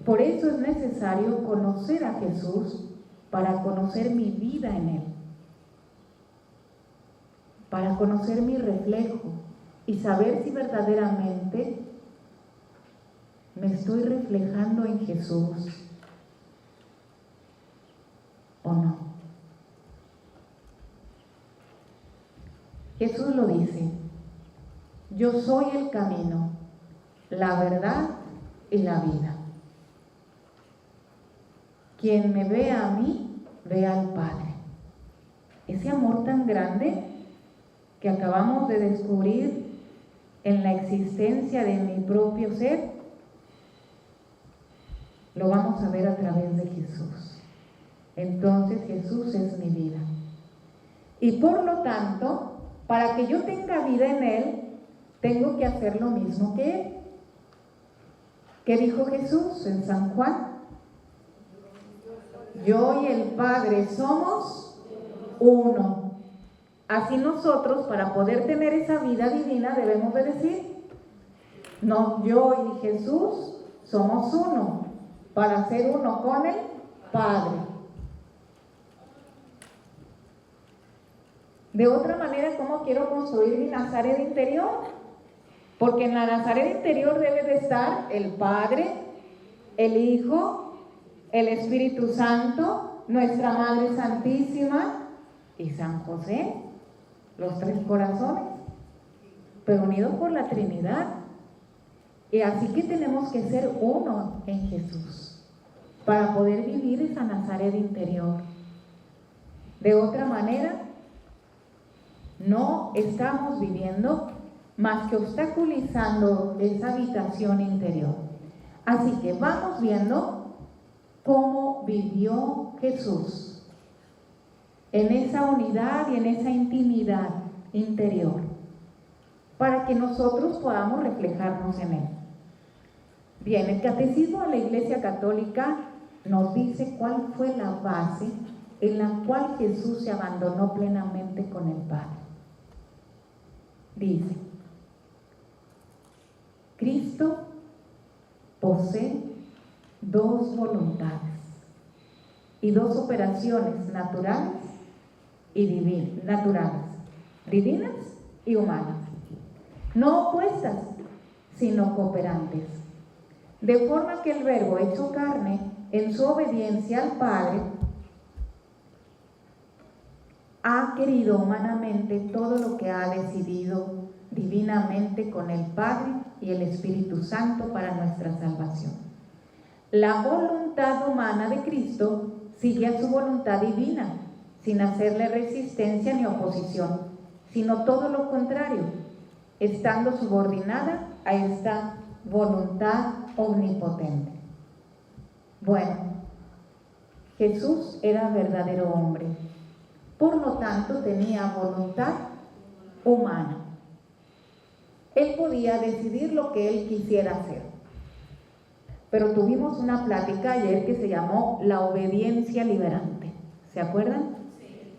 Por eso es necesario conocer a Jesús para conocer mi vida en Él, para conocer mi reflejo y saber si verdaderamente me estoy reflejando en Jesús o no. Jesús lo dice: yo soy el camino, la verdad y la vida. Quien me ve a mí, ve al Padre. Ese amor tan grande que acabamos de descubrir en la existencia de mi propio ser, lo vamos a ver a través de Jesús. Entonces Jesús es mi vida. Y por lo tanto, para que yo tenga vida en Él, tengo que hacer lo mismo que Él. ¿Qué dijo Jesús en San Juan? Yo y el Padre somos uno. Así nosotros, para poder tener esa vida divina, debemos de decir: no, yo y Jesús somos uno. para ser uno con el Padre. De otra manera, ¿cómo quiero construir mi Nazaret interior? Porque en la Nazaret interior debe de estar el Padre, el Hijo, el Espíritu Santo, nuestra Madre Santísima y San José, los tres corazones, pero unidos por la Trinidad. Y así que tenemos que ser uno en Jesús para poder vivir esa Nazaret interior. De otra manera, no estamos viviendo más que obstaculizando esa habitación interior. Así que vamos viendo cómo vivió Jesús en esa unidad y en esa intimidad interior, para que nosotros podamos reflejarnos en él. Bien, el Catecismo de la Iglesia Católica nos dice cuál fue la base en la cual Jesús se abandonó plenamente con el Padre. Dice: Cristo posee dos voluntades y dos operaciones naturales y divinas y humanas, no opuestas, sino cooperantes. De forma que el Verbo hecho carne, en su obediencia al Padre, ha querido humanamente todo lo que ha decidido divinamente con el Padre y el Espíritu Santo para nuestra salvación. La voluntad humana de Cristo sigue a su voluntad divina, sin hacerle resistencia ni oposición, sino todo lo contrario, estando subordinada a esta voluntad omnipotente. Bueno, Jesús era verdadero hombre, por lo tanto tenía voluntad humana. Él podía decidir lo que él quisiera hacer. Pero tuvimos una plática ayer que se llamó la obediencia liberante. ¿Se acuerdan? Sí.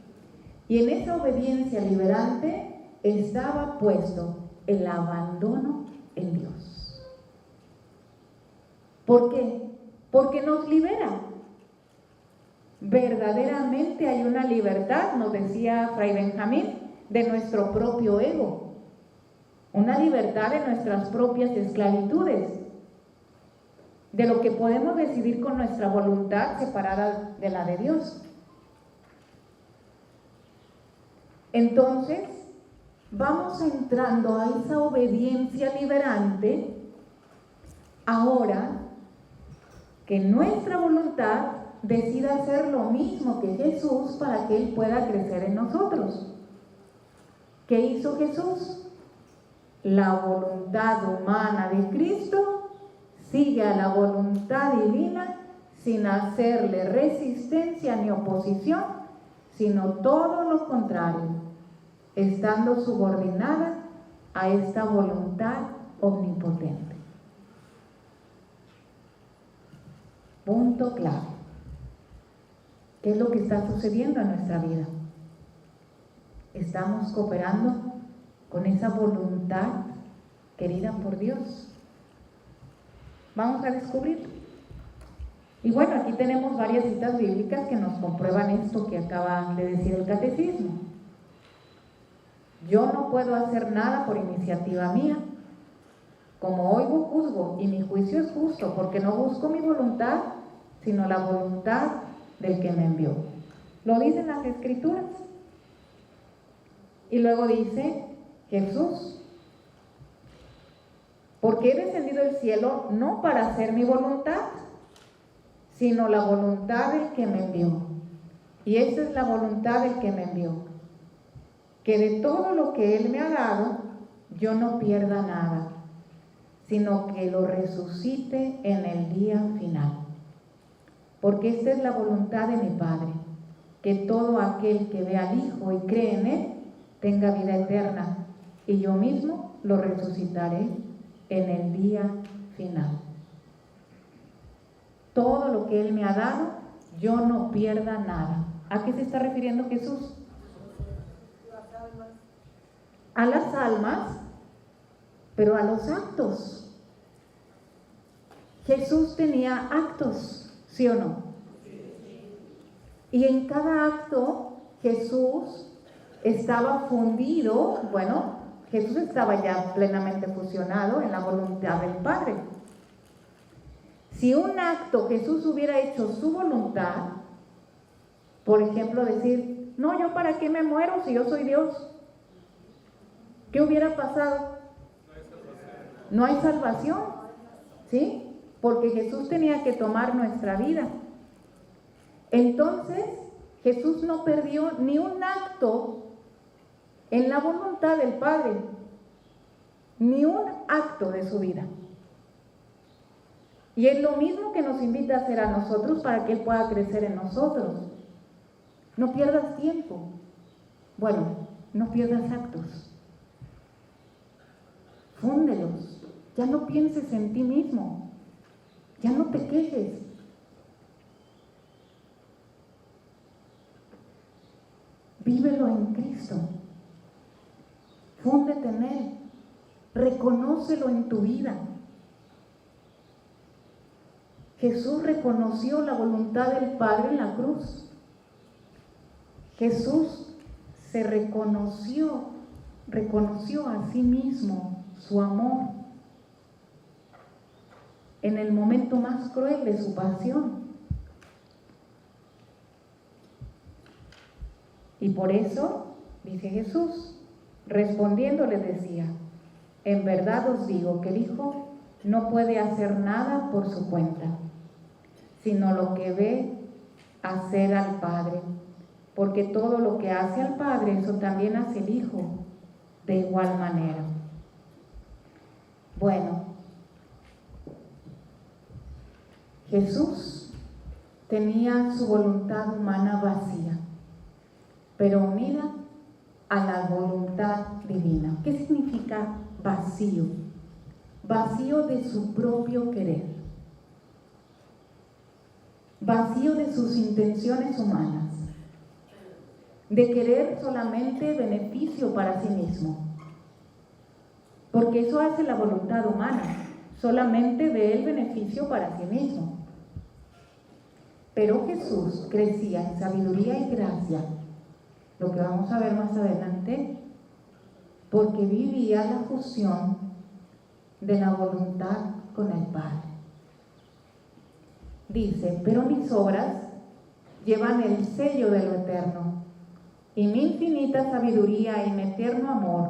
Y en esa obediencia liberante estaba puesto el abandono en Dios. ¿Por qué? Porque nos libera. Verdaderamente hay una libertad, nos decía Fray Benjamín, de nuestro propio ego. Una libertad de nuestras propias esclavitudes, de lo que podemos decidir con nuestra voluntad separada de la de Dios. Entonces, vamos entrando a esa obediencia liberante ahora que nuestra voluntad decida hacer lo mismo que Jesús para que Él pueda crecer en nosotros. ¿Qué hizo Jesús? La voluntad humana de Cristo sigue a la voluntad divina sin hacerle resistencia ni oposición, sino todo lo contrario, estando subordinada a esta voluntad omnipotente. Punto clave. ¿Qué es lo que está sucediendo en nuestra vida? Estamos cooperando con esa voluntad querida por Dios. Vamos a descubrirlo. Y bueno, aquí tenemos varias citas bíblicas que nos comprueban esto que acaba de decir el Catecismo. Yo no puedo hacer nada por iniciativa mía. Como oigo, juzgo, y mi juicio es justo, porque no busco mi voluntad, sino la voluntad del que me envió. Lo dicen las Escrituras. Y luego dice Jesús: porque he descendido del cielo no para hacer mi voluntad, sino la voluntad del que me envió. Y esa es la voluntad del que me envió, que de todo lo que Él me ha dado, yo no pierda nada, sino que lo resucite en el día final. Porque esta es la voluntad de mi Padre, que todo aquel que ve al Hijo y cree en Él, tenga vida eterna, y yo mismo lo resucitaré en el día final. Todo lo que Él me ha dado, yo no pierda nada. ¿A qué se está refiriendo Jesús? A las almas, pero a los actos. Jesús tenía actos, ¿sí o no? Y en cada acto Jesús estaba fundido, bueno, Jesús estaba ya plenamente fusionado en la voluntad del Padre. Si un acto Jesús hubiera hecho su voluntad, por ejemplo, decir, no, yo para qué me muero si yo soy Dios, ¿qué hubiera pasado? No hay salvación, ¿sí? Porque Jesús tenía que tomar nuestra vida. Entonces, Jesús no perdió ni un acto en la voluntad del Padre, ni un acto de su vida. Y es lo mismo que nos invita a hacer a nosotros para que Él pueda crecer en nosotros. No pierdas tiempo. Bueno, no pierdas actos. Fúndelos. Ya no pienses en ti mismo. Ya no te quejes. Vívelo en Cristo. Fúndete en Él. Reconócelo en tu vida. Jesús reconoció la voluntad del Padre en la cruz. Jesús se reconoció a sí mismo su amor en el momento más cruel de su pasión. Y por eso, dice Jesús, respondiendo les decía, en verdad os digo que el Hijo no puede hacer nada por su cuenta, sino lo que ve hacer al Padre, porque todo lo que hace al Padre, eso también hace el Hijo, de igual manera. Bueno, Jesús tenía su voluntad humana vacía, pero unida a la voluntad divina. ¿Qué significa vacío? Vacío de su propio querer, vacío de sus intenciones humanas, de querer solamente beneficio para sí mismo, porque eso hace la voluntad humana, solamente ve el beneficio para sí mismo. Pero Jesús crecía en sabiduría y gracia, lo que vamos a ver más adelante, porque vivía la fusión de la voluntad con el Padre. Dice, pero mis obras llevan el sello de lo eterno, y mi infinita sabiduría y mi eterno amor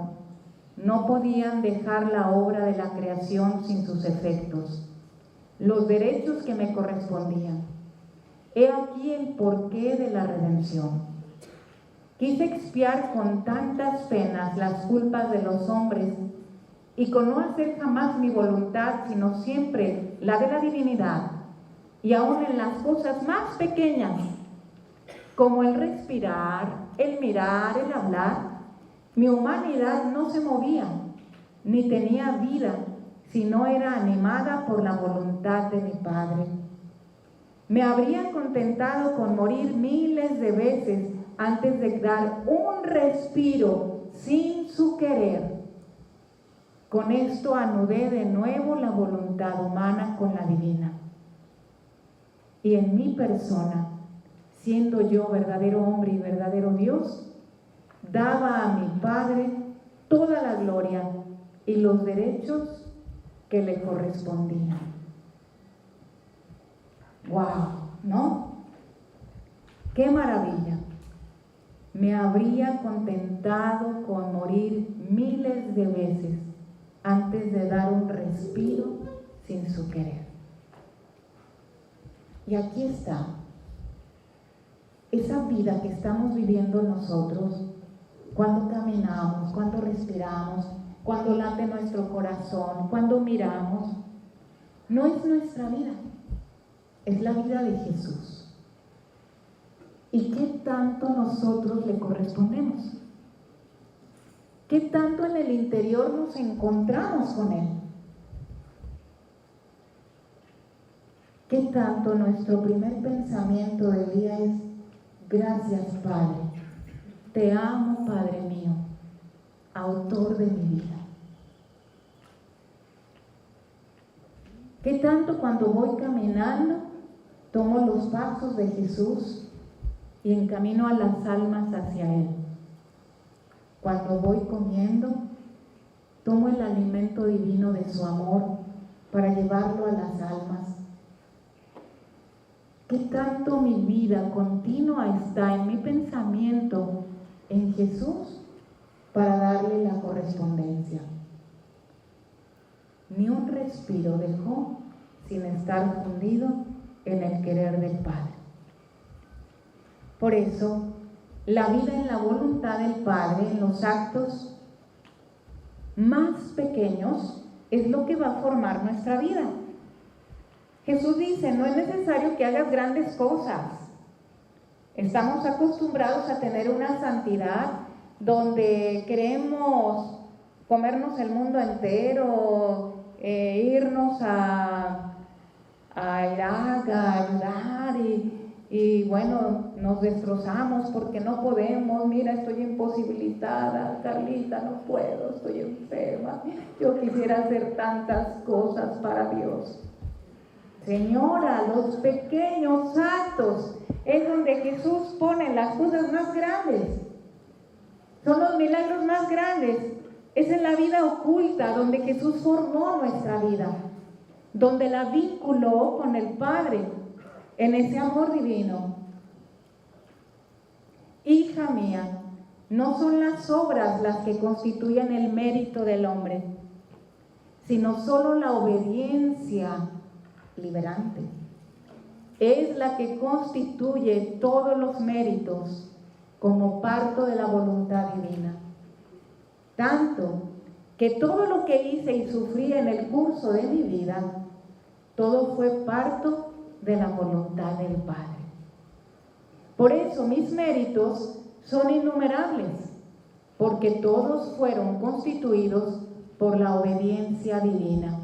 no podían dejar la obra de la creación sin sus efectos, los derechos que me correspondían. He aquí el porqué de la redención. Quise expiar con tantas penas las culpas de los hombres y con no hacer jamás mi voluntad, sino siempre la de la divinidad, y aún en las cosas más pequeñas, como el respirar, el mirar, el hablar, mi humanidad no se movía, ni tenía vida, sino era animada por la voluntad de mi Padre. Me habría contentado con morir miles de veces antes de dar un respiro sin su querer. Con esto anudé de nuevo la voluntad humana con la divina. Y en mi persona, siendo yo verdadero hombre y verdadero Dios, daba a mi Padre toda la gloria y los derechos que le correspondían. ¡Wow! ¿No? ¡Qué maravilla! Me habría contentado con morir miles de veces antes de dar un respiro sin su querer. Y aquí está esa vida que estamos viviendo nosotros cuando caminamos, cuando respiramos, cuando late nuestro corazón, cuando miramos. No es nuestra vida, es la vida de Jesús. ¿Y qué tanto nosotros le correspondemos? ¿Qué tanto en el interior nos encontramos con Él? ¿Qué tanto nuestro primer pensamiento del día es: gracias, Padre, te amo, Padre mío, autor de mi vida? ¿Qué tanto cuando voy caminando tomo los pasos de Jesús y encamino a las almas hacia Él? Cuando voy comiendo, tomo el alimento divino de su amor para llevarlo a las almas. ¿Qué tanto mi vida continua está en mi pensamiento en Jesús para darle la correspondencia? Ni un respiro dejó sin estar fundido en el querer del Padre. Por eso, la vida en la voluntad del Padre, en los actos más pequeños, es lo que va a formar nuestra vida. Jesús dice, no es necesario que hagas grandes cosas. Estamos acostumbrados a tener una santidad donde queremos comernos el mundo entero, irnos a Irak a ayudar y bueno, nos destrozamos porque no podemos. Mira, estoy imposibilitada, Carlita, no puedo, estoy enferma. Yo quisiera hacer tantas cosas para Dios. Señora, los pequeños actos es donde Jesús pone las cosas más grandes. Son los milagros más grandes. Es en la vida oculta donde Jesús formó nuestra vida, donde la vinculó con el Padre en ese amor divino. Hija mía, no son las obras las que constituyen el mérito del hombre, sino solo la obediencia liberante. Es la que constituye todos los méritos como parto de la voluntad divina. Tanto que todo lo que hice y sufrí en el curso de mi vida, todo fue parto de la voluntad del Padre. Por eso mis méritos son innumerables, porque todos fueron constituidos por la obediencia divina.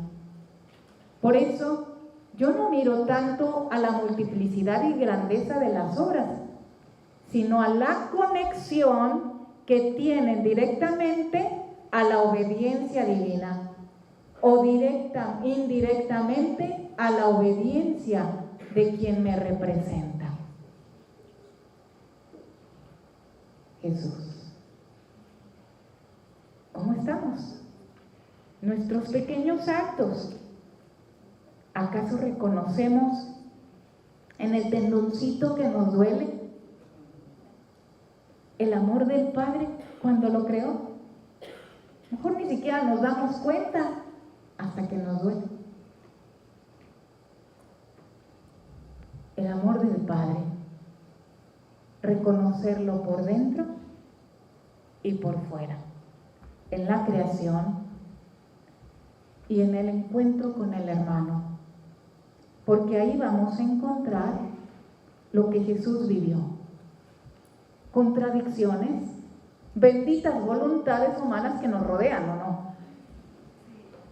Por eso yo no miro tanto a la multiplicidad y grandeza de las obras, sino a la conexión que tienen directamente a la obediencia divina o indirectamente a la obediencia de quien me representa, Jesús. ¿Cómo estamos? Nuestros pequeños actos. ¿Acaso reconocemos en el tendoncito que nos duele el amor del Padre cuando lo creó? Mejor ni siquiera nos damos cuenta hasta que nos duele. El amor del Padre, reconocerlo por dentro y por fuera, en la creación y en el encuentro con el hermano, porque ahí vamos a encontrar lo que Jesús vivió. Contradicciones, benditas voluntades humanas que nos rodean, ¿o no?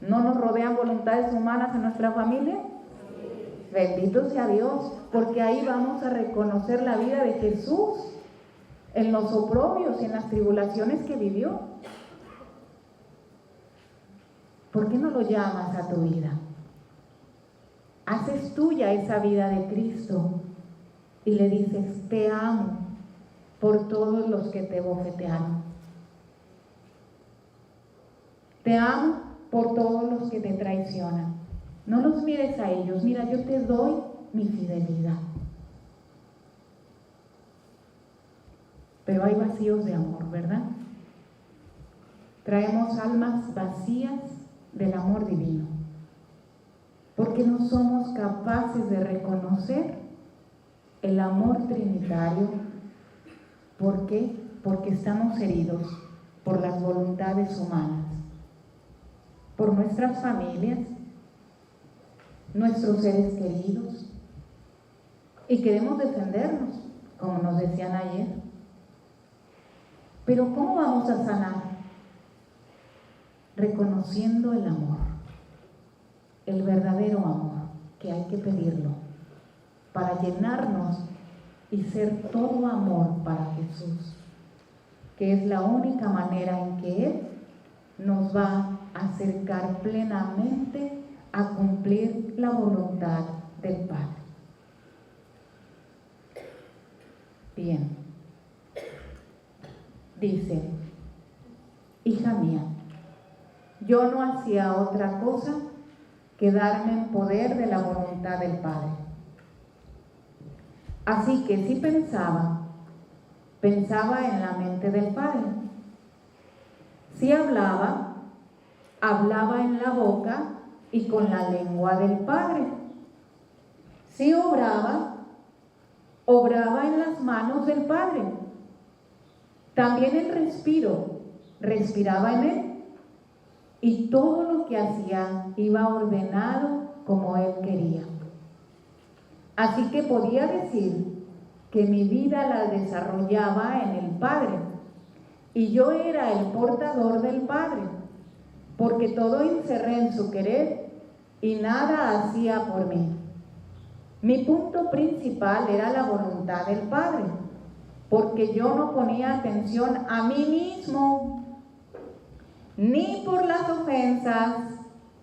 ¿No nos rodean voluntades humanas en nuestra familia? Bendito sea Dios, porque ahí vamos a reconocer la vida de Jesús en los oprobios y en las tribulaciones que vivió. ¿Por qué no lo llamas a tu vida? Haces tuya esa vida de Cristo y le dices, te amo por todos los que te bofetearon. Te amo por todos los que te traicionan. No los mires a ellos, mira, yo te doy mi fidelidad. Pero hay vacíos de amor, ¿verdad? Traemos almas vacías del amor divino, porque no somos capaces de reconocer el amor trinitario. ¿Por qué? Porque estamos heridos por las voluntades humanas, por nuestras familias, nuestros seres queridos, y queremos defendernos, como nos decían ayer. Pero ¿cómo vamos a sanar? Reconociendo el amor, el verdadero amor, que hay que pedirlo para llenarnos y ser todo amor para Jesús, que es la única manera en que Él nos va a acercar plenamente a cumplir la voluntad del Padre. Bien, dice, hija mía, yo no hacía otra cosa que darme en poder de la voluntad del Padre. Así que si pensaba en la mente del Padre. Si hablaba en la boca y con la lengua del Padre. Si obraba en las manos del Padre. También el respiraba en él, y todo lo que hacía iba ordenado como él quería. Así que podía decir que mi vida la desarrollaba en el Padre, y yo era el portador del Padre, porque todo encerré en su querer y nada hacía por mí. Mi punto principal era la voluntad del Padre, porque yo no ponía atención a mí mismo, ni por las ofensas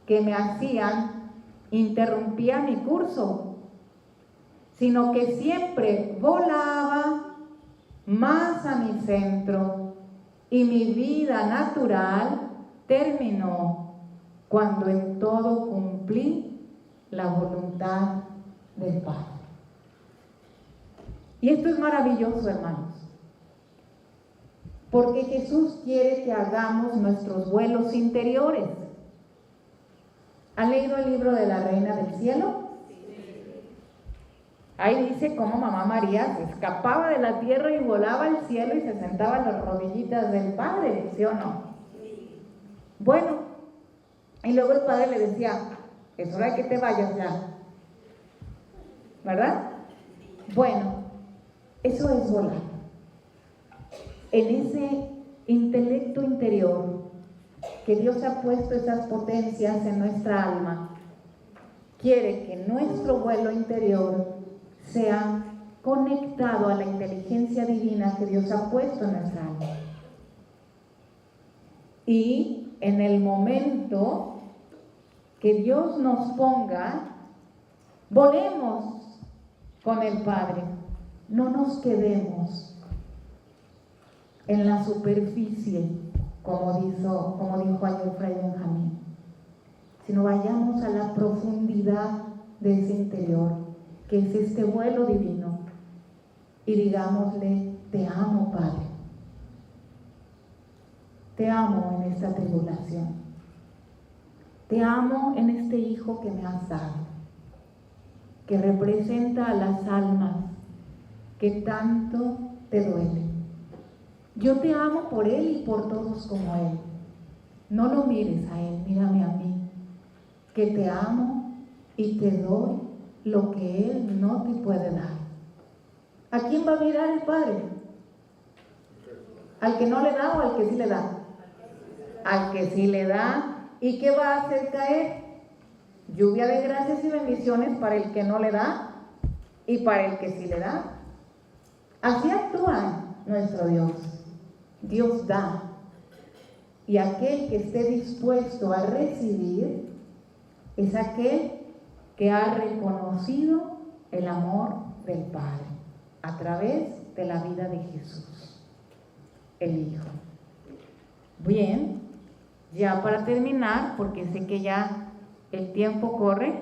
que me hacían interrumpía mi curso, sino que siempre volaba más a mi centro, y mi vida natural terminó cuando en todo cumplí la voluntad del Padre. Y esto es maravilloso, hermanos, porque Jesús quiere que hagamos nuestros vuelos interiores. ¿Han leído el libro de la Reina del Cielo? Ahí dice cómo mamá María se escapaba de la tierra y volaba al cielo y se sentaba en las rodillitas del Padre, ¿sí o no? Bueno, y luego el Padre le decía, es hora de que te vayas ya, ¿verdad? Bueno, eso es volar. En ese intelecto interior que Dios ha puesto esas potencias en nuestra alma, quiere que nuestro vuelo interior sea conectado a la inteligencia divina que Dios ha puesto en nuestra alma. Y en el momento que Dios nos ponga, volemos con el Padre. No nos quedemos en la superficie, como dijo ayer Fray Benjamín, sino vayamos a la profundidad de ese interior, que es este vuelo divino, y digámosle, te amo, Padre, te amo en esta tribulación, te amo en este hijo que me has dado, que representa a las almas que tanto te duelen. Yo te amo por él y por todos como él. No lo mires a él, mírame a mí, que te amo y te doy lo que él no te puede dar. ¿A quién va a mirar el Padre? ¿Al que no le da o al que sí le da? Al que sí le da. ¿Y qué va a hacer caer? Lluvia de gracias y bendiciones para el que no le da y para el que sí le da. Así actúa nuestro Dios. Dios da. Y aquel que esté dispuesto a recibir es aquel que ha reconocido el amor del Padre a través de la vida de Jesús, el Hijo. Bien, ya para terminar, porque sé que ya el tiempo corre,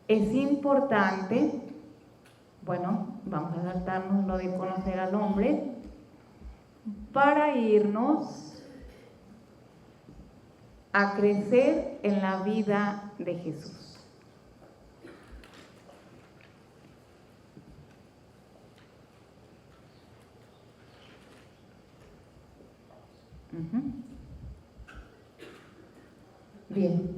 es importante, bueno, vamos a saltarnos lo de conocer al hombre, para irnos a crecer en la vida de Jesús. Bien.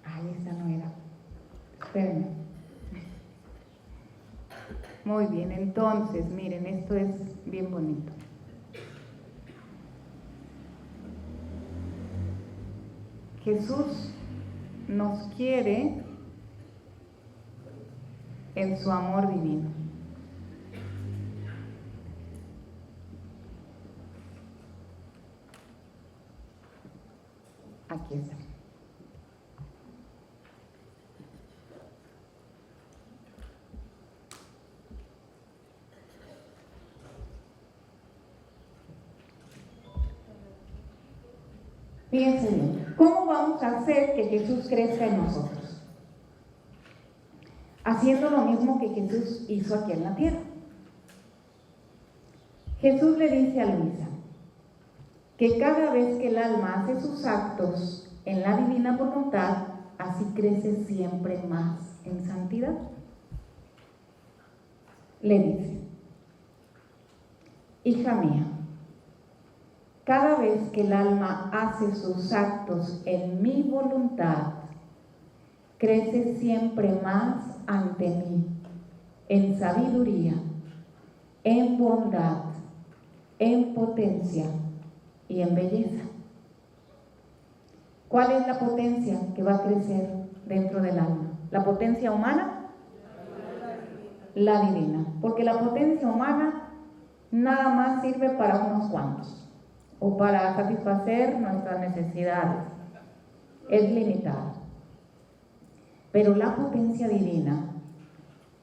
Ay, esta no era. Espérenme. Muy bien, entonces, miren, esto es bien bonito. Jesús nos quiere en su amor divino. Aquí está. Fíjense bien, ¿cómo vamos a hacer que Jesús crezca en nosotros? Haciendo lo mismo que Jesús hizo aquí en la tierra. Jesús le dice a Luisa que cada vez que el alma hace sus actos en la divina voluntad, así crece siempre más en santidad. Le dice: hija mía, cada vez que el alma hace sus actos en mi voluntad, crece siempre más ante mí, en sabiduría, en bondad, en potencia y en belleza. ¿Cuál es la potencia que va a crecer dentro del alma? ¿La potencia humana? La divina. Porque la potencia humana nada más sirve para unos cuantos, o para satisfacer nuestras necesidades. Es limitada. Pero la potencia divina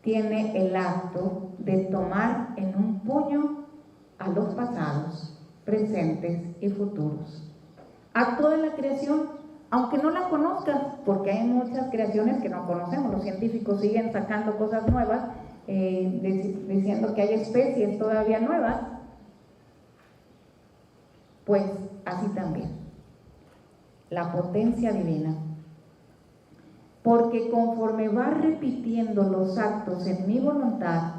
tiene el acto de tomar en un puño a los pasados, presentes y futuros, a toda la creación, aunque no la conozcas, porque hay muchas creaciones que no conocemos. Los científicos siguen sacando cosas nuevas, diciendo que hay especies todavía nuevas. Pues así también, la potencia divina, porque conforme va repitiendo los actos en mi voluntad,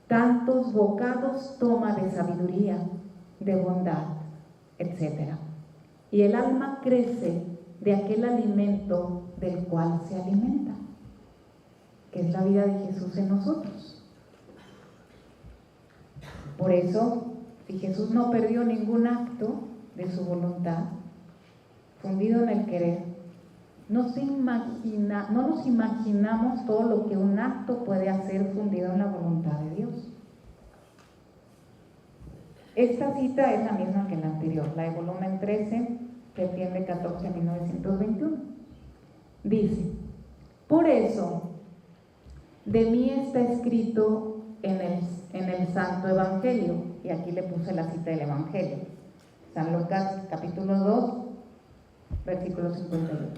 tantos bocados toma de sabiduría, de bondad, etc. Y el alma crece de aquel alimento del cual se alimenta, que es la vida de Jesús en nosotros. Por eso, si Jesús no perdió ningún acto de su voluntad, fundido en el querer, no nos imaginamos todo lo que un acto puede hacer fundido en la voluntad de Dios. Esta cita es la misma que la anterior, la de volumen 13, septiembre 14, 1921. Dice: por eso, de mí está escrito en el Santo Evangelio, y aquí le puse la cita del Evangelio, San Lucas capítulo 2, versículo 51,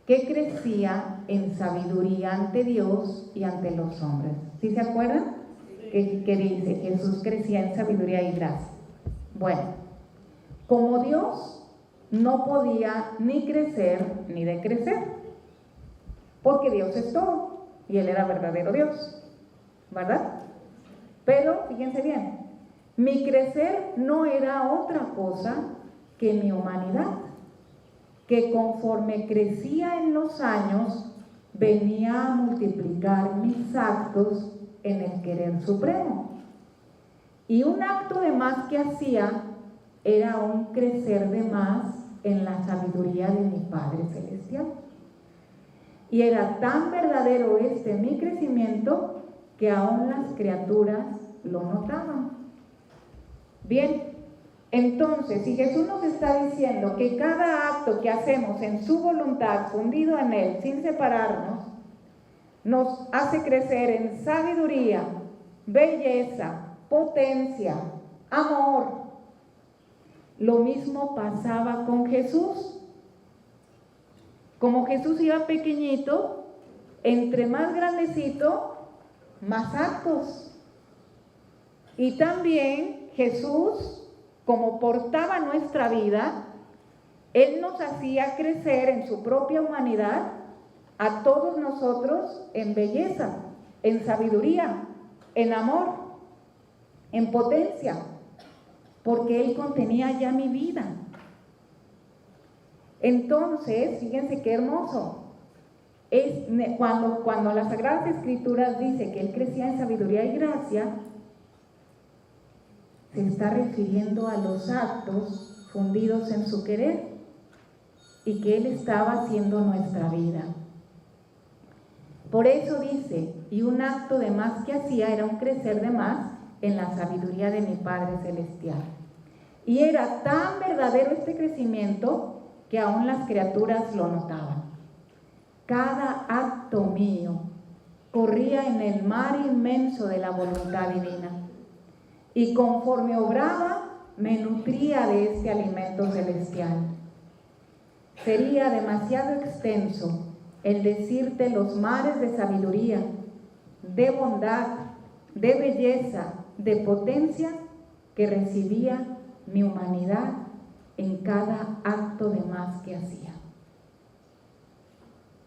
que crecía en sabiduría ante Dios y ante los hombres. ¿Sí se acuerdan? Que dice, Jesús crecía en sabiduría y gracia. Bueno, como Dios no podía ni crecer ni decrecer, porque Dios es todo y Él era verdadero Dios, ¿verdad? Pero fíjense bien, mi crecer no era otra cosa que mi humanidad, que conforme crecía en los años, venía a multiplicar mis actos en el querer supremo. Y un acto de más que hacía era un crecer de más en la sabiduría de mi Padre Celestial. Y era tan verdadero mi crecimiento que aún las criaturas lo notaban. Bien, entonces, si Jesús nos está diciendo que cada acto que hacemos en su voluntad, fundido en Él, sin separarnos, nos hace crecer en sabiduría, belleza, potencia, amor. Lo mismo pasaba con Jesús. Como Jesús iba pequeñito, entre más grandecito, más actos. Y también Jesús, como portaba nuestra vida, Él nos hacía crecer en su propia humanidad a todos nosotros en belleza, en sabiduría, en amor, en potencia, porque Él contenía ya mi vida. Entonces, fíjense qué hermoso. Es cuando las Sagradas Escrituras dice que Él crecía en sabiduría y gracia, se está refiriendo a los actos fundidos en su querer y que Él estaba haciendo nuestra vida. Por eso dice, y un acto de más que hacía era un crecer de más en la sabiduría de mi Padre Celestial. Y era tan verdadero este crecimiento que aún las criaturas lo notaban. Cada acto mío corría en el mar inmenso de la voluntad divina, y conforme obraba, me nutría de este alimento celestial. Sería demasiado extenso el decirte los mares de sabiduría, de bondad, de belleza, de potencia que recibía mi humanidad en cada acto de más que hacía.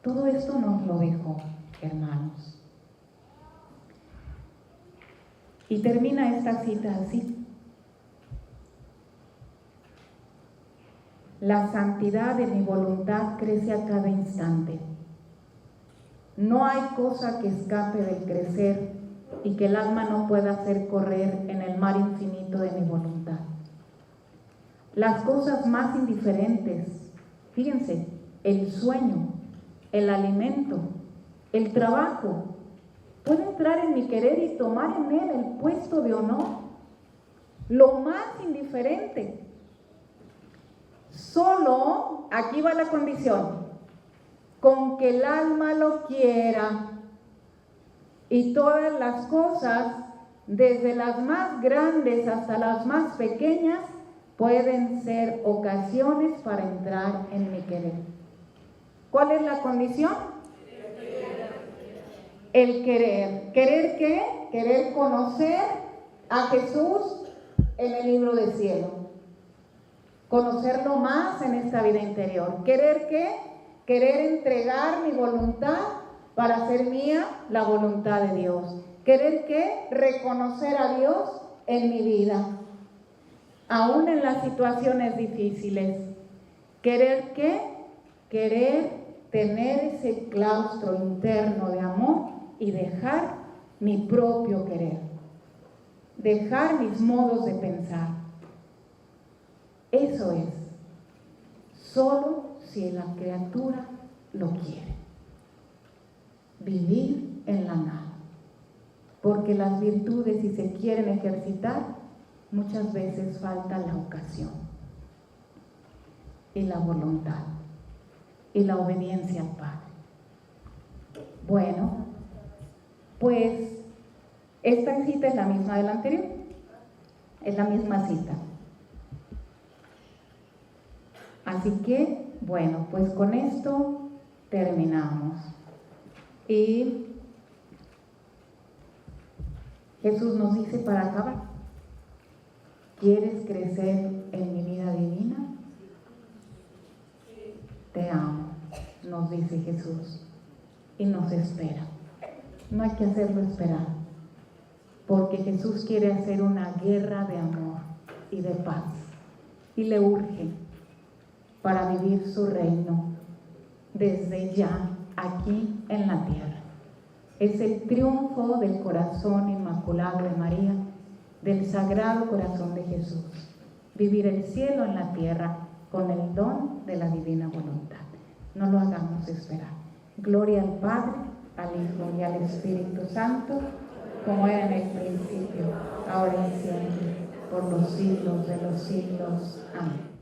Todo esto nos lo dejó, hermanos. Y termina esta cita así: la santidad de mi voluntad crece a cada instante. No hay cosa que escape del crecer y que el alma no pueda hacer correr en el mar infinito de mi voluntad. Las cosas más indiferentes, fíjense, el sueño, el alimento, el trabajo, puede entrar en mi querer y tomar en él el puesto de honor. Lo más indiferente. Solo, aquí va la condición, con que el alma lo quiera. Y todas las cosas, desde las más grandes hasta las más pequeñas, pueden ser ocasiones para entrar en mi querer. ¿Cuál es la condición? El querer. ¿Querer qué? Querer conocer a Jesús en el libro del cielo. Conocerlo más en esta vida interior. ¿Querer qué? Querer entregar mi voluntad para hacer mía la voluntad de Dios. ¿Querer qué? Reconocer a Dios en mi vida, aún en las situaciones difíciles. ¿Querer qué? Querer tener ese claustro interno de amor y dejar mi propio querer, dejar mis modos de pensar. Eso es, solo si la criatura lo quiere. Vivir en la nada, porque las virtudes, si se quieren ejercitar, muchas veces falta la ocasión y la voluntad y la obediencia al Padre. Bueno, pues esta cita es la misma de la anterior, es la misma cita. Así que, bueno, pues con esto terminamos. Y Jesús nos dice para acabar: ¿quieres crecer en mi vida divina? Te amo, nos dice Jesús, y nos espera. No hay que hacerlo esperar, porque Jesús quiere hacer una guerra de amor y de paz, y le urge para vivir su reino desde ya, aquí en la tierra. Es el triunfo del corazón inmaculado de María, del Sagrado Corazón de Jesús. Vivir el cielo en la tierra con el don de la divina voluntad. No lo hagamos esperar. Gloria al Padre, al Hijo y al Espíritu Santo, como era en el principio, ahora y siempre, por los siglos de los siglos. Amén.